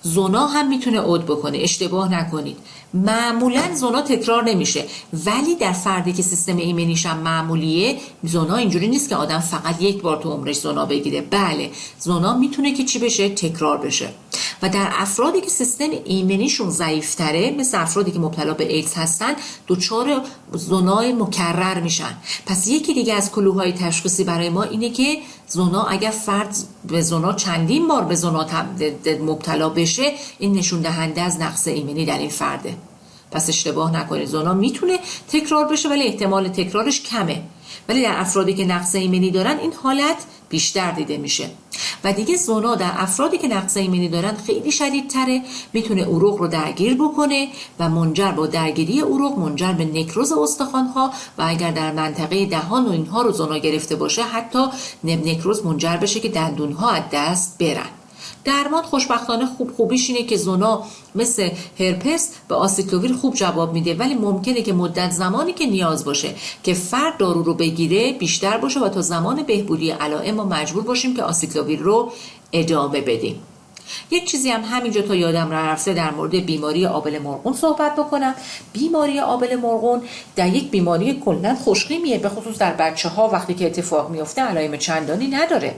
[SPEAKER 1] زونا هم میتونه عود بکنه، اشتباه نکنید. معمولا زونا تکرار نمیشه، ولی در فردی که سیستم ایمنیش هم معمولیه، زونا اینجوری نیست که آدم فقط یک بار تو عمرش زونا بگیره. بله، زونا میتونه که چی بشه؟ تکرار بشه. و در افرادی که سیستم ایمنیشون ضعیف‌تره، مثل افرادی که مبتلا به ایدز هستن، دچار زونای مکرر میشن. پس یکی دیگه از کلوهای تشخیصی برای ما اینه که زونا، اگر فرد به زونا چندین بار به زونا مبتلا بشه، این نشون دهنده از نقص ایمنی در این فرده. پس اشتباه نکنید، زنا میتونه تکرار بشه ولی احتمال تکرارش کمه، ولی در افرادی که نقص ایمنی دارن این حالت بیشتر دیده میشه. و دیگه زنا در افرادی که نقص ایمنی دارن خیلی شدیدتره، میتونه عروق رو درگیر بکنه و با درگیری عروق منجر به نکروز استخوان‌ها و اگر در منطقه دهان و اینها رو زنا گرفته باشه حتی نکروز منجر بشه که دندون‌ها از دست برن. درمان خوشبختانه خوبیش اینه که زنا مثل هرپس به آسیکلوویر خوب جواب میده، ولی ممکنه که مدت زمانی که نیاز باشه که فرد دارو رو بگیره بیشتر باشه و تا زمان بهبودی علائم ما مجبور باشیم که آسیکلوویر رو ادامه بدیم. یک چیزی هم همینجا تا یادم رفته در مورد بیماری آبله مرغون صحبت بکنم. بیماری آبله مرغون در یک بیماری کلاً خوشقیمیه، به خصوص در بچه‌ها وقتی که اتفاق میفته علائم چندانی نداره،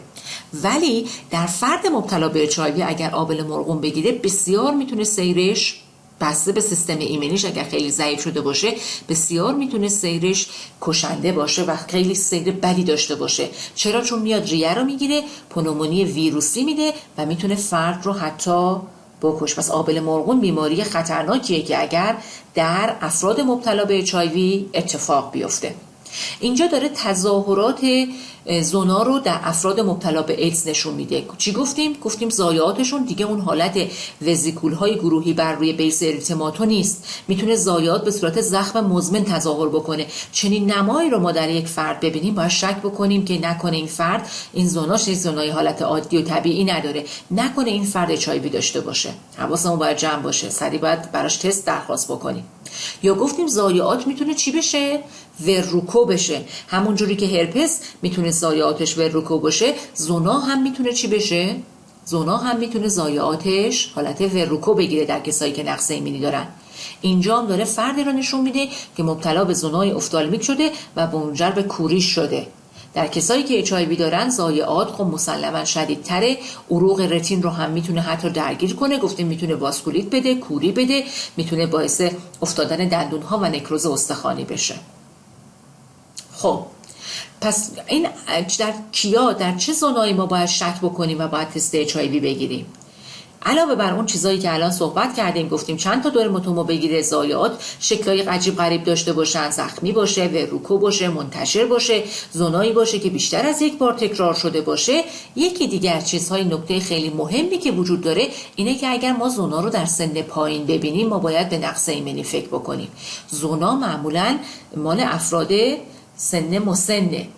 [SPEAKER 1] ولی در فرد مبتلا به HIV اگر آبله مرغون بگیره بسیار میتونه سیرش بسته به سیستم ایمنیش اگر خیلی ضعیف شده باشه بسیار میتونه سیرش کشنده باشه و خیلی سیر بدی داشته باشه. چرا؟ چون میاد ریه رو میگیره، پنومونی ویروسی میده و میتونه فرد رو حتی بکشه. پس آبله مرغون بیماری خطرناکیه که اگر در افراد مبتلا به HIV اتفاق بیفته. اینجا داره تظاهرات زنا رو در افراد مبتلا به ایدز نشون میده. چی گفتیم؟ گفتیم ضایعاتشون دیگه اون حالت وزیکول های گروهی بر روی بیس اریتماتو نیست، میتونه ضایعات به صورت زخم مزمن تظاهر بکنه. چنین نمایی رو ما در یک فرد ببینیم باید شک بکنیم که نکنه این فرد این زناش زنای حالت عادی و طبیعی نداره، نکنه این فرد HIV داشته باشه. حواسمون باید جمع باشه، سریع باید براش تست درخواست بکنیم. یا گفتیم ضایعات میتونه چی بشه؟ ورروکو بشه. همون جوری که هرپس میتونه ضایعاتش ورروکو باشه، زنا هم میتونه چی بشه؟ زنا هم میتونه ضایعاتش حالت ورروکو بگیره در کسایی که نقص ایمنی دارن. اینجا هم داره فردی رو نشون میده که مبتلا به زنای افتالمیک شده و منجر به کوریش شده. در کسایی که HIV دارن ضایعات خب مسلما شدیدتره، عروق رتین رو هم میتونه حتی درگیر کنه، گفتیم میتونه واسکولیت بده، کوری بده، میتونه باعث افتادن دندونها و نکروز استخوانی بشه. خب پس این در چه زنایی ما باید شک بکنیم و باید تست HIV بگیریم؟ علاوه بر اون چیزایی که الان صحبت کردیم، گفتیم چند تا دور متومو بگیره، ضایعات شکلای عجیب غریب داشته باشن، زخمی باشه، وروکو باشه، منتشر باشه، زنایی باشه که بیشتر از یک بار تکرار شده باشه. یکی دیگر چیزهای نکته خیلی مهمی که وجود داره اینه که اگر ما زنا رو در سن پایین ببینیم ما باید به نقص ایمنی فکر بکنیم. زنا معمولاً مال افراد سن مسنه.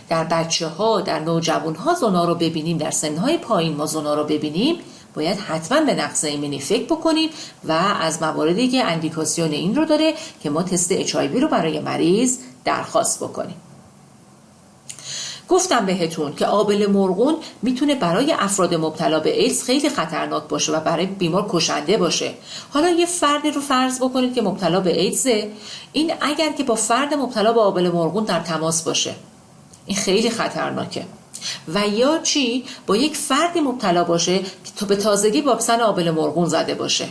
[SPEAKER 1] در بچه‌ها، در نوجوان‌ها زنا رو ببینیم، در سن‌های پایین ما زنا رو ببینیم باید حتما به نقص ایمنی فکر بکنیم و از مواردی که اندیکاسیون این رو داره که ما تست HIV رو برای مریض درخواست بکنیم. گفتم بهتون که آبله مرغون میتونه برای افراد مبتلا به ایدز خیلی خطرناک باشه و برای بیمار کشنده باشه. حالا یه فردی رو فرض بکنید که مبتلا به ایدزه، این اگر که با فرد مبتلا به آبله مرغون در تماس باشه این خیلی خطرناکه. و یا چی؟ با یک فردی مبتلا باشه که تو به تازگی واکسن آبله مرغون زده باشه.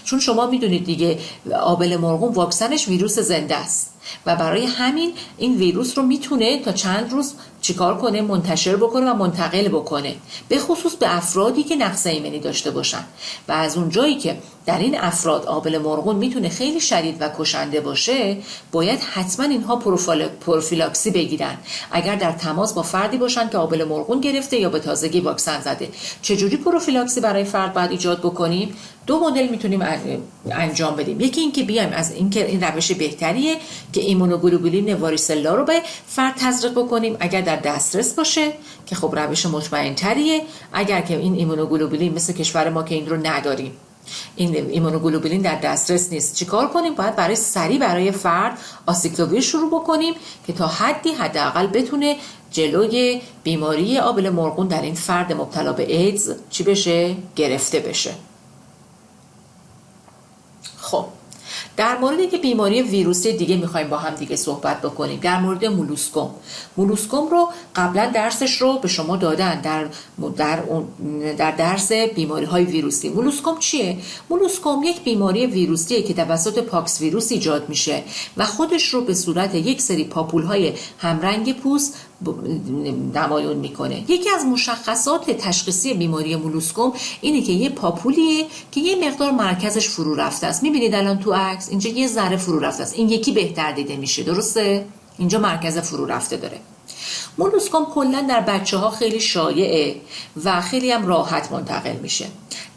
[SPEAKER 1] چون شما میدونید دیگه آبله مرغون واکسنش ویروس زنده است و برای همین این ویروس رو میتونه تا چند روز چیکار کنه؟ منتشر بکنه و منتقل بکنه، به خصوص به افرادی که نقص ایمنی داشته باشن. و از اون جایی که در این افراد آبله مرغون میتونه خیلی شدید و کشنده باشه باید حتما اینها پروفیلاکسی بگیرن اگر در تماس با فردی باشن که آبله مرغون گرفته یا به تازگی واکسن زده. چجوری پروفیلاکسی برای فرد باید ایجاد بکنیم؟ دو مدل میتونیم انجام بدیم. یکی این که بیایم از اینکه این روش بهتریه که ایمونوگلوبولین واریسلا رو به فرد تزریق بکنیم اگر در دسترس باشه، که خب روش مطمئن تریه. اگر که این ایمونوگلوبولین مثل کشور ما که این رو نداریم، این ایمونوگلوبولین در دسترس نیست، چیکار کنیم؟ باید برای فرد آسیکلوویر شروع بکنیم که تا حداقل بتونه جلوی بیماری آبله مرغون در این فرد مبتلا به ایدز چی بشه؟ گرفته بشه. خب در مورد یک بیماری ویروسی دیگه میخوایم با هم دیگه صحبت بکنیم، در مورد مولوسکوم. مولوسکوم رو قبلا درسش رو به شما دادن در درس بیماری های ویروسی. مولوسکوم چیه؟ مولوسکوم یک بیماری ویروسیه که توسط پاکس ویروس ایجاد میشه و خودش رو به صورت یک سری پاپول های همرنگ پوست نمایان میکنه. یکی از مشخصات تشخیصی بیماری مولوسکوم اینه که یه پاپولیه که یه مقدار مرکزش فرو رفته است. میبینید الان تو عکس اینجا یه ذره فرو رفته است، این یکی بهتر دیده میشه، درسته؟ اینجا مرکز فرو رفته داره. مولوسکوم کلا در بچه‌ها خیلی شایعه و خیلی هم راحت منتقل میشه.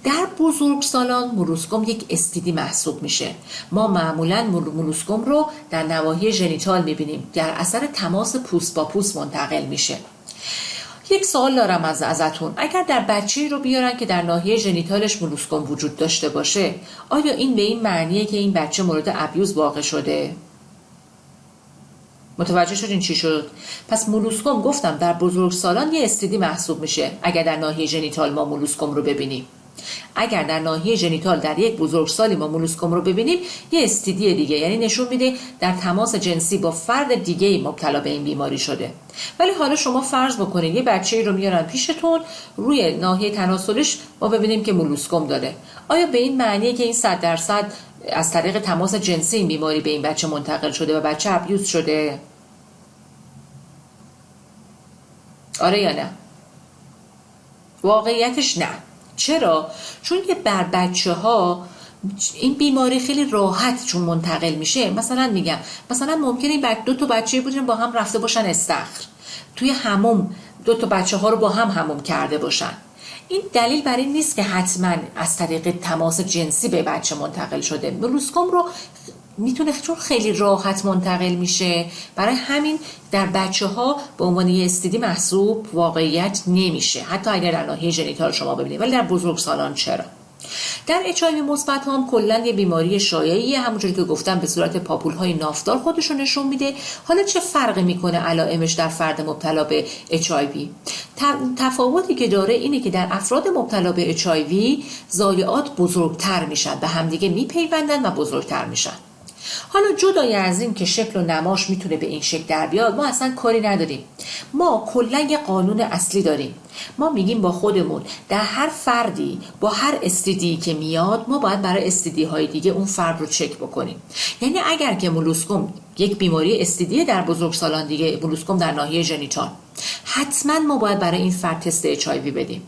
[SPEAKER 1] در بزرگسالان مولوسکوم یک استیدی محسوب میشه. ما معمولا مولوسکوم رو در نواحی ژنیتال میبینیم، در اثر تماس پوست با پوست منتقل میشه. یک سوال دارم ازتون، اگر در بچه‌ای رو بیارن که در ناحیه ژنیتالش مولوسکوم وجود داشته باشه، آیا این به این معنیه که این بچه مورد ابیوز واقع شده؟ متوجه شدین چی شد؟ پس مولوسکوم گفتم در بزرگسالان یه استیدی محسوب میشه اگر در ناحیه ژنیتال ما مولوسکوم رو ببینیم. اگر در ناحیه ژنیتال در یک بزرگسالی ما مولوسکوم رو ببینیم، یه استیدی دیگه، یعنی نشون میده در تماس جنسی با فرد دیگه مبتلا به این بیماری شده. ولی حالا شما فرض بکنید یه بچه‌ای رو میارن پیشتون، روی ناحیه تناسلش ما ببینیم که مولوسکوم داره. آیا به این معنیه که این 100% از طریق تماس جنسی این بیماری به این بچه منتقل شده و بچه ابیوز شده؟ آره یا نه؟ واقعیتش نه. چرا؟ چون که بر بچه ها این بیماری خیلی راحت چون منتقل میشه. مثلا میگم ممکنه این دو تا بچه بودن با هم رفته باشن استخر، توی حموم دو تا بچه ها رو با هم حموم کرده باشن. این دلیل بر این نیست که حتما از طریق تماس جنسی به بچه منتقل شده. مولوسکوم رو میتونه چون خیلی راحت منتقل میشه، برای همین در بچه ها به عنوان یه استیدی محسوب واقعیت نمیشه، حتی اگر در ناحیه ژنیتال شما ببینید. ولی در بزرگسالان چرا؟ در HIV مثبت هم کلا یه بیماری شایعیه، همونجوری که گفتم به صورت پاپول‌های نافدار خودش رو نشون میده. حالا چه فرقی میکنه علائمش در فرد مبتلا به HIV؟ تفاوتی که داره اینه که در افراد مبتلا به HIV ضایعات بزرگتر میشن، به همدیگه میپیوندن و بزرگتر میشن. حالا جدای از این که شکل و نماش میتونه به این شکل در بیاد، ما اصلا کاری نداریم. ما کلا یه قانون اصلی داریم. ما میگیم با خودمون در هر فردی با هر استیدی که میاد، ما باید برای استیدی های دیگه اون فرد رو چک بکنیم. یعنی اگر که مولوسکوم یک بیماری استیدی در بزرگسالان دیگه، مولوسکوم در ناحیه ژنیتال، حتما ما باید برای این فرد تست HIV بدیم.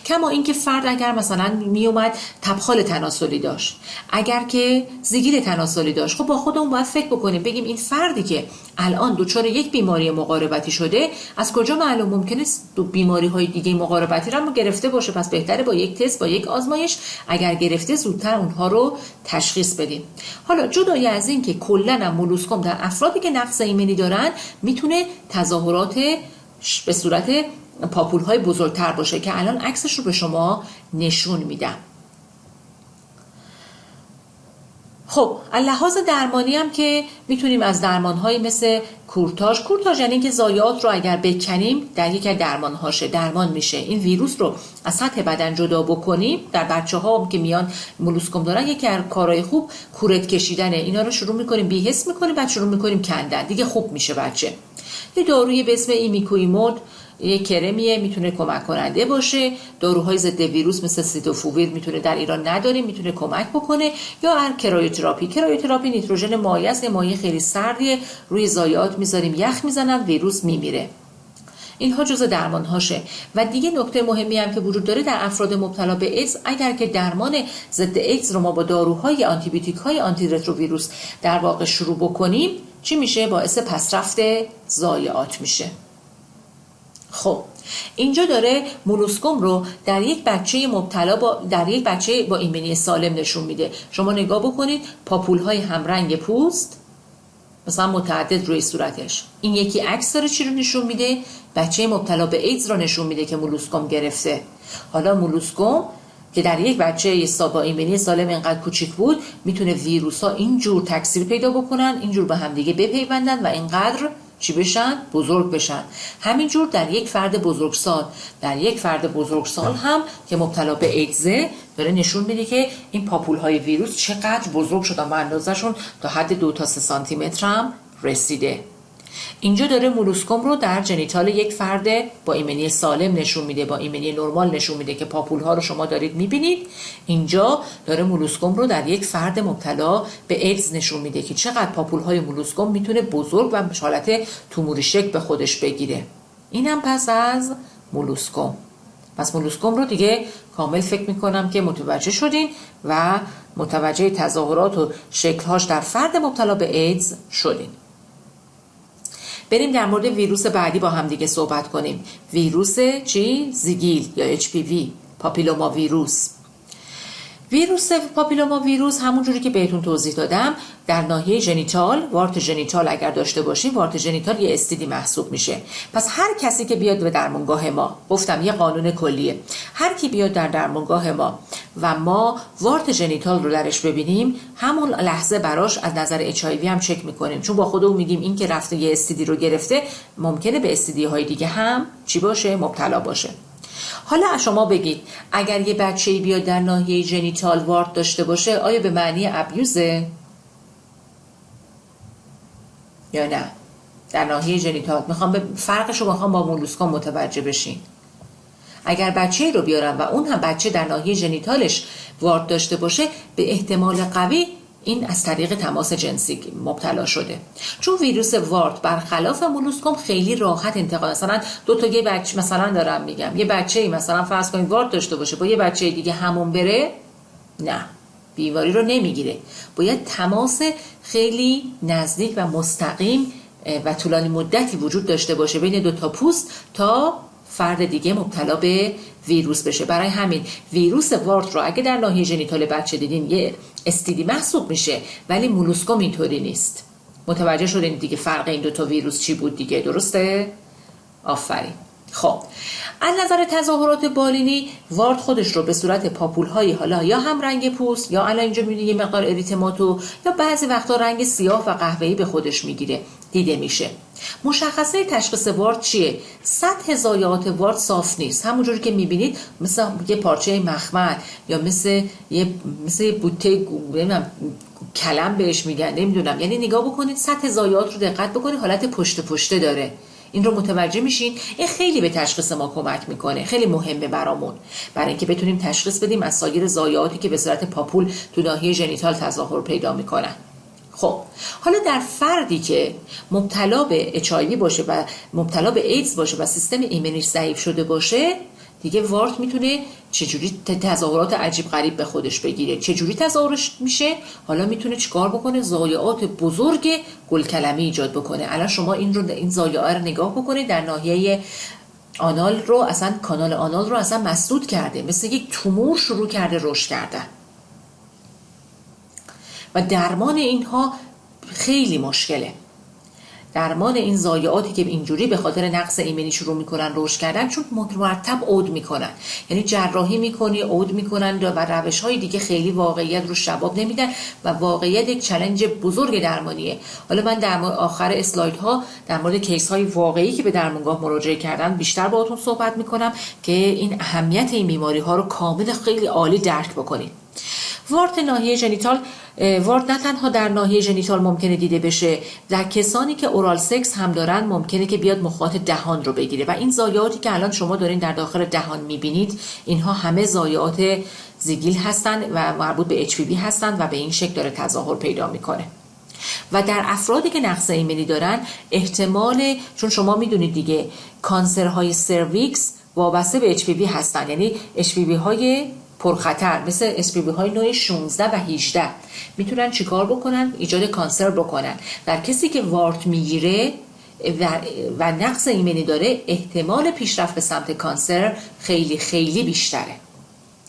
[SPEAKER 1] کما اینکه فرد اگر مثلا میومد تبخال تناسلی داشت، اگر که زیگیل تناسلی داشت، خب با خودمون باید فکر بکنیم، بگیم این فردی که الان دچار یک بیماری مقاربتی شده، از کجا معلوم ممکنه دو بیماری های دیگه مقاربتی رو گرفته باشه؟ پس بهتره با یک تست، با یک آزمایش اگر گرفته زودتر اونها رو تشخیص بدیم. حالا جدای از این که کلا مولوسکوم در افرادی که نقص ایمنی دارن میتونه تظاهرات به صورت پاپول‌های بزرگتر باشه که الان عکسش رو به شما نشون میدم. خب لحاظ درمانی هم که میتونیم از درمان‌های مثل کورتاژ یعنی که ضایعات رو اگر بکنیم در یک از درمان‌هاشه درمان میشه، این ویروس رو از سطح بدن جدا بکنیم. در بچه‌ها که میان مولوسکوم دارن یکی از کارهای خوب کورت کشیدنه، اینا رو شروع میکنیم بی‌حس میکنیم، بعد شروع میکنیم کندن، دیگه خوب میشه بچه. یه داروی به اسم ایمیکویمود، یه کرمیه، میتونه کمک کننده باشه. داروهای ضد ویروس مثل سیتوفوویر میتونه، در ایران نداریم، میتونه کمک بکنه. یا کرایوتراپی نیتروژن مایع است، مایع خیلی سردیه، روی ضایعات میذاریم، یخ میزنن، ویروس میمیره. اینها جزء درمان‌هاشه. و دیگه نکته مهمی هم که وجود داره در افراد مبتلا به ایدز، اگر که درمان ضد ایدز رو ما با داروهای آنتیبیوتیک‌های آنتی رتروویروس در واقع شروع بکنیم، چی میشه؟ باعث پسرفت ضایعات میشه. خب اینجا داره مولوسکوم رو در یک بچه مبتلا با ایمنی سالم نشون میده. شما نگاه بکنید، پاپول‌های همرنگ پوست مثلا متعدد روی صورتش. این یکی عکس داره چی رو نشون میده؟ بچه مبتلا به ایدز رو نشون میده که مولوسکوم گرفته. حالا مولوسکوم که در یک بچه با ایمنی سالم اینقدر کوچیک بود، میتونه ویروس‌ها اینجور تکثیر پیدا بکنن، اینجور به هم دیگه بپیوندن و اینقدر چی بشن؟ بزرگ بشن. همینجور در یک فرد بزرگسال هم که مبتلا به ایدزه داره نشون میده که این پاپول‌های ویروس چقدر بزرگ شدن و اندازه‌شون تا حد 2 تا 3 سانتی متر هم رسیده. اینجا داره مولوسکوم رو در جنیتال یک فرد با ایمنی سالم نشون میده، با ایمنی نرمال نشون میده که پاپول‌ها رو شما دارید میبینید. اینجا داره مولوسکوم رو در یک فرد مبتلا به ایدز نشون میده که چقدر پاپول‌های مولوسکوم میتونه بزرگ و به حالت توموری شکل به خودش بگیره. اینم پس از مولوسکوم. پس مولوسکوم رو دیگه کامل فکر میکنم که متوجه شدین و متوجه تظاهرات و شکلهاش در فرد مبتلا به ایدز شدین. بریم در مورد ویروس بعدی با هم دیگه صحبت کنیم. ویروس چی؟ زیگیل یا HPV، پاپیلوما ویروس. ویروس پاپیلوما ویروس همون جوری که بهتون توضیح دادم در ناحیه ژنیتال، وارت ژنیتال اگر داشته باشیم، وارت ژنیتال یه استیدی محسوب میشه. پس هر کسی که بیاد به درمانگاه ما، گفتم یه قانون کلیه، هر کی بیاد در درمانگاه ما و ما وارت ژنیتال رو درش ببینیم، همون لحظه براش از نظر HIV هم چک میکنیم، چون با خودمون میگیم این که رفته یه استیدی رو گرفته ممکنه به استیدی های دیگه هم چی باشه؟ مبتلا باشه. حالا شما بگید اگر یه بچه‌ای بیاد در ناحیه ژنیتال وارت داشته باشه آیا به معنی ابیوزه یا نه؟ در ناحیه ژنیتال فرقش رو میخوام با مولوسکوم متوجه بشین. اگر بچه‌ای رو بیارم و اون هم بچه در ناحیه ژنیتالش وارت داشته باشه به احتمال قوی این از طریق تماس جنسی مبتلا شده، چون ویروس وارت برخلاف مولوسکوم خیلی راحت انتقال. مثلا دو تا یه بچه مثلا دارم میگم یه بچه‌ای مثلا فرض کنید وارت داشته باشه با یه بچه دیگه همون بره، نه بیماری رو نمیگیره. باید تماس خیلی نزدیک و مستقیم و طولانی مدتی وجود داشته باشه بین دو تا پوست تا فرد دیگه مبتلا به ویروس بشه. برای همین ویروس وارت رو اگه در ناحیه ژنیتال بچه دیدین یه استیدی محسوب میشه، ولی مولوسکوم اینطوری نیست. متوجه شدین دیگه فرق این دوتا ویروس چی بود دیگه؟ درسته؟ آفرین. خب از نظر تظاهرات بالینی وارت خودش رو به صورت پاپول‌های حالا یا هم رنگ پوست یا الان اینجا می‌بینید یه مقدار اریتماتو یا بعضی وقتا رنگ سیاه و قهوه‌ای به خودش میگیره، دیده میشه. مشخصه تشخیص وارت چیه؟ سطح ضایعات وارت صاف نیست، همونجوری که می‌بینید مثل یه پارچه مخمل یا مثل یه بوته کلم بهش میگن، نمیدونم، یعنی نگاه بکنید سطح ضایعات رو دقت بکنید حالت پشت داره. این رو متوجه میشین؟ این خیلی به تشخیص ما کمک میکنه، خیلی مهمه برامون برای اینکه بتونیم تشخیص بدیم از سایر ضایعاتی که به صورت پاپول تو ناحیه ژنیتال تظاهر پیدا میکنن. خب حالا در فردی که مبتلا به HIV باشه و مبتلا به ایدز باشه و سیستم ایمنیش ضعیف شده باشه، دیگه وارت میتونه چجوری تظاهرات عجیب غریب به خودش بگیره. چجوری تظاهرش میشه؟ حالا میتونه چیکار بکنه؟ ضایعات بزرگ گلکلمی ایجاد بکنه. الان شما این ضایعه رو نگاه بکنید، در ناحیه آنال رو اصلا کانال آنال رو اصلا مسدود کرده، مثل یک تومور شروع کرده رشد کردن و درمان اینها خیلی مشکله. درمان این ضایعاتی که اینجوری به خاطر نقص ایمنی شروع میکنن رشد کردن، چون مرتب عود میکنن، یعنی جراحی میکنی عود میکنن و روش‌های دیگه خیلی واقعیت رو جواب نمیدن و واقعیت یک چالش بزرگ درمانیه. حالا من در آخر اسلایدها در مورد کیس های واقعی که به درمانگاه مراجعه کردن بیشتر باهاتون صحبت میکنم که این اهمیت این بیماری ها رو کامل خیلی عالی درک بکنید. وارت ناحیه ژنیتال، وارت نه تنها در ناحیه ژنیتال ممکنه دیده بشه، در کسانی که اورال سکس هم دارن ممکنه که بیاد مخاط دهان رو بگیره و این ضایعاتی که الان شما دارین در داخل دهان میبینید اینها همه ضایعات زیگیل هستن و مربوط به HPV هستن و به این شکل داره تظاهر پیدا میکنه. و در افرادی که نقص ایمنی دارن احتمال، چون شما میدونید دیگه کانسرهای سرویکس وابسته به HPV هستن، یعنی HPV های پرخطر مثل HPV های نوع 16 و 18 میتونن چیکار بکنن؟ ایجاد کانسر بکنن. در کسی که وارت میگیره و نقص ایمنی داره احتمال پیشرفت به سمت کانسر خیلی خیلی بیشتره.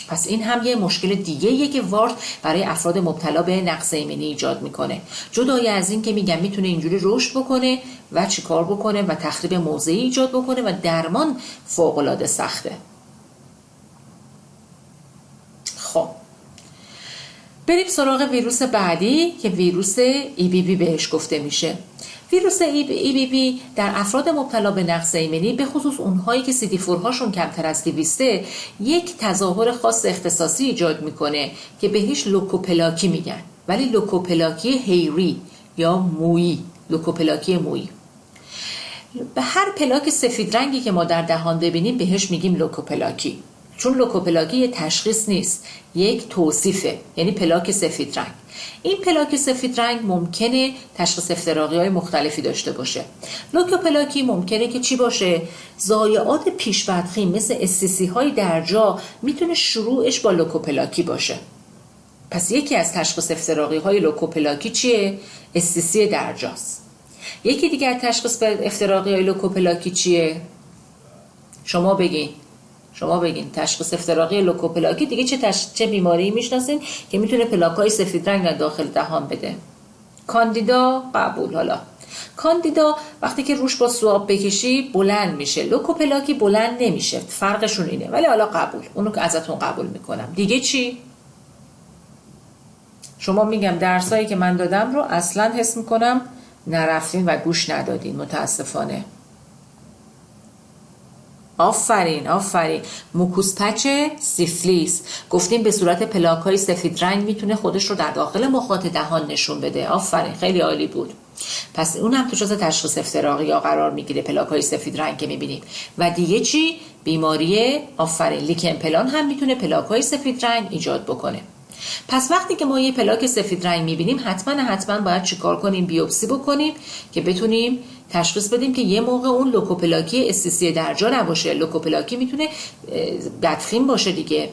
[SPEAKER 1] پس این هم یه مشکل دیگه‌ایه که وارت برای افراد مبتلا به نقص ایمنی ایجاد میکنه. جدای از این که میگم میتونه اینجوری رشد بکنه و چیکار بکنه و تخریب موضعی ایجاد بکنه و درمان فوق‌العاده سخته. خب بریم سراغ ویروس بعدی که ویروس EBV بهش گفته میشه. ویروس EBV در افراد مبتلا به نقص ایمنی، به خصوص اونهایی که CD4 هاشون کمتر از 200، یک تظاهر خاص اختصاصی ایجاد میکنه که بهش لوکوپلاکی میگن، ولی لوکوپلاکی هیری یا مویی، لوکوپلاکی مویی. به هر پلاک سفید رنگی که ما در دهان ببینیم بهش میگیم لوکوپلاکی، چون لوکوپلاکی یه تشخیص نیست، یک توصیفه، یعنی پلاک سفید رنگ. این پلاک سفید رنگ ممکنه تشخیص افتراقی‌های مختلفی داشته باشه. لوکوپلاکی ممکنه که چی باشه؟ ضایعات پیش‌بدخیم مثل SCC های درجا میتونه شروعش با لوکوپلاکی باشه. پس یکی از تشخیص افتراقی‌های لوکوپلاکی چیه؟ SCC درجاست. یکی دیگه از تشخیص افتراقی‌های لوکوپلاکی چیه؟ شما بگین تشخیص افتراقی لوکوپلاکی دیگه چه بیماری میشناسین که میتونه پلاک‌های سفید رنگ در داخل دهان بده؟ کاندیدا قبول. حالا کاندیدا وقتی که روش با سواب بکشی بلند میشه، لوکوپلاکی بلند نمیشه، فرقشون اینه. ولی حالا قبول، اونو که ازتون قبول میکنم. دیگه چی؟ شما میگم درسایی که من دادم رو اصلا حس میکنم نرفتین و گوش ندادین متاسفانه. آفرین. موکوس پچ سیفلیس گفتیم به صورت پلاک‌های سفید رنگ میتونه خودش رو در داخل مخاط دهان نشون بده. آفرین، خیلی عالی بود. پس اون هم تو جزء تشخیص افتراقی ها قرار میگیره، پلاک‌های سفید رنگ که میبینیم. و دیگه چی؟ بیماری لیکن پلان هم میتونه پلاک‌های سفید رنگ ایجاد بکنه. پس وقتی که ما یه پلاک سفید رنگ میبینیم حتما باید چیکار کنیم؟ بیوپسی بکنیم که بتونیم تشخیص بدیم که یه موقع اون لوکوپلاکی SCC درجا نباشه. لوکوپلاکی میتونه بدخیم باشه دیگه،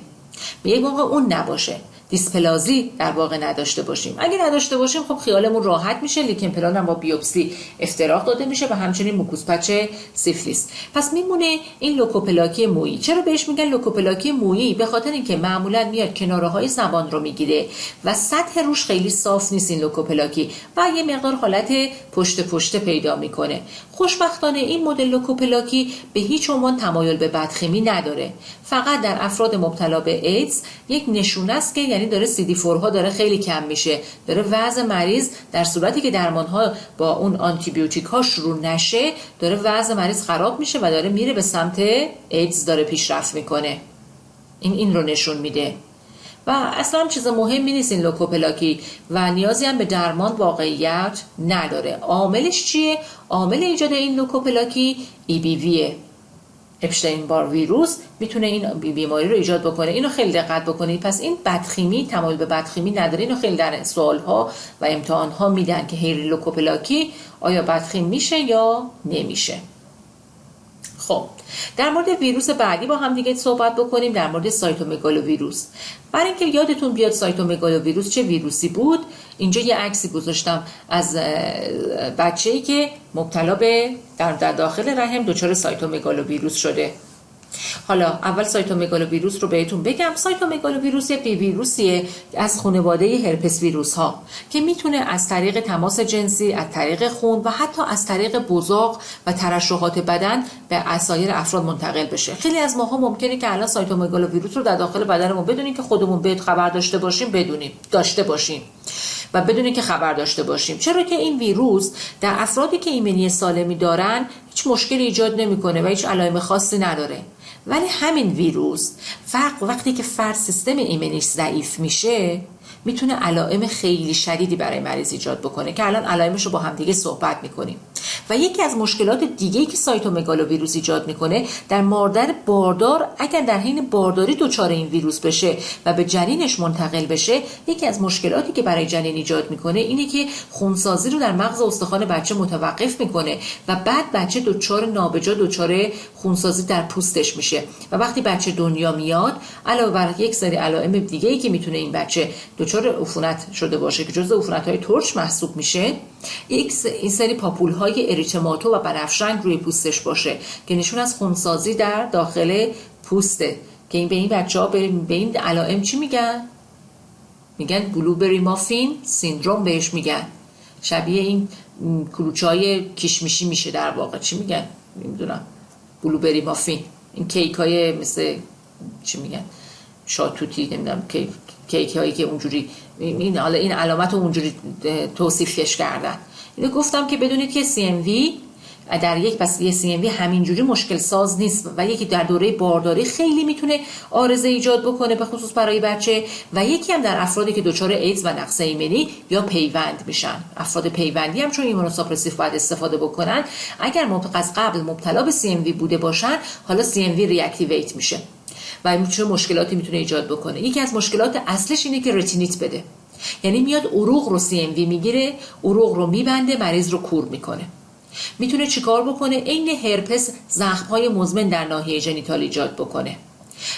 [SPEAKER 1] یه موقع اون نباشه، دیسپلازی در واقع نداشته باشیم. اگه نداشته باشیم خب خیالمون راحت میشه، لیکن پلان هم با بیوپسی افتراق داده میشه و همچنین موکوس پچ سیفلیس. پس میمونه این لوکوپلاکی مویی. چرا بهش میگن لوکوپلاکی مویی؟ به خاطر اینکه معمولا میاد کناره های زبان رو میگیره و سطح روش خیلی صاف نیست این لوکوپلاکی و یه مقدار حالت پشت پیدا میکنه. خوشبختانه این مدل لوکوپلاکی به هیچ عنوان تمایل به بدخیمی نداره. فقط در افراد مبتلا به ایدز یک نشونه است که یعنی داره CD4 ها داره خیلی کم میشه، داره وضع مریض در صورتی که درمان ها با اون آنتی بیوتیک ها شروع نشه داره وضع مریض خراب میشه و داره میره به سمت ایدز، داره پیشرفت میکنه. این رو نشون میده و اصلا چیز مهمی نیست این لوکوپلاکی و نیازی هم به درمان واقعیت نداره. عاملش چیه؟ عامل ایجاد این لوکوپلاکی EBVه، اپشتین بار ویروس میتونه این بیماری رو ایجاد بکنه. اینو خیلی دقت بکنید. پس این بدخیمی، تمایل به بدخیمی نداره. اینو خیلی در سوال‌ها و امتحان‌ها میدن که هیری لوکوپلاکی آیا بدخیم میشه یا نمیشه. خب در مورد ویروس بعدی با هم دیگه صحبت بکنیم، در مورد سایتومگالوویروس. برای اینکه یادتون بیاد سایتومگالوویروس چه ویروسی بود، اینجا یه عکسی گذاشتم از بچه‌ای که مبتلا به در داخل رحم دچار سایتومگالوویروس شده. حالا اول سایتومگالوویروس رو بهتون بگم. سایتومگالوویروس یه ویروسیه از خانواده هرپس ویروس ها که میتونه از طریق تماس جنسی، از طریق خون و حتی از طریق بزاق و ترشحات بدن به سایر افراد منتقل بشه. خیلی از ماها ممکنه که الان سایتومگالوویروس رو در داخل بدنمون بدونیم که خودمون بهت خبر داشته باشیم و بدونیم که خبر داشته باشیم. چرا که این ویروس در افرادی که ایمنی سالمی دارن هیچ مشکلی ایجاد نمیکنه و هیچ علائم خاصی نداره. ولی همین ویروس وقتی که فرد سیستم ایمنیش ضعیف میشه میتونه علائم خیلی شدیدی برای مریض ایجاد بکنه که الان علائمش رو با هم دیگه صحبت میکنیم. و یکی از مشکلات دیگه‌ای که سایتومگالوویروس ایجاد میکنه در مادر باردار، اگر در حین بارداری دچار این ویروس بشه و به جنینش منتقل بشه، یکی از مشکلاتی که برای جنین ایجاد میکنه اینه که خونسازی رو در مغز استخوان بچه متوقف میکنه و بعد بچه دچار خونسازی در پوستش میشه و وقتی بچه دنیا میاد علاوه بر یک سری علائم دیگه‌ای که میتونه این بچه دچار عفونت شده باشه که جزء عفونت‌های ترش محسوب میشه، این سری پاپول‌های اریتماتو و بنفش رنگ روی پوستش باشه که نشون از خونسازی در داخل پوسته که این به این بچه‌ها به این علائم چی میگن؟ میگن بلوبری مافین سیندروم بهش میگن. شبیه این کلوچه‌های کشمشی میشه در واقع. چی میگن؟ نمیدونم. بلوبری مافین. این کیک‌های مثل چی میگن؟ شاتوتی، نمیدونم، کیک هایی که اونجوری این علامت رو اونجوری توصیفش کردن. اینو گفتم که بدونید که CMV در یه CMV همینجوری مشکل ساز نیست و یکی در دوره بارداری خیلی میتونه عارضه ایجاد بکنه به خصوص برای بچه و یکی هم در افرادی که دچار ایدز و نقص ایمنی یا پیوند میشن. افراد پیوندی هم چون ایمونوساپرسیو باید استفاده بکنن. اگر از قبل مبتلا به CMV بوده باشن حالا CMV ریاکتیویت میشه و چه مشکلاتی میتونه ایجاد بکنه. یکی از مشکلات اصلش اینه که رتینیت بده. یعنی میاد عروق رو CMV میگیره، عروق رو میبنده، مریض رو کور میکنه. میتونه چیکار بکنه؟ عین هرپس زخم‌های مزمن در ناحیه ژنیتال ایجاد بکنه.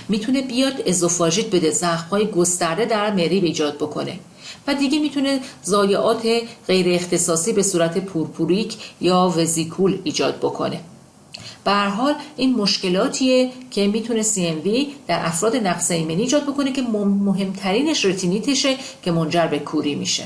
[SPEAKER 1] میتونه بیاد ازوفاژیت بده، زخم‌های گسترده در معده ایجاد بکنه. و دیگه میتونه ضایعات غیر اختصاصی به صورت پورپوریک یا وزیکول ایجاد بکنه. به هر حال این مشکلاتیه که میتونه CMV در افراد نقص ایمنی ایجاد بکنه که مهمترینش رتینیتشه که منجر به کوری میشه.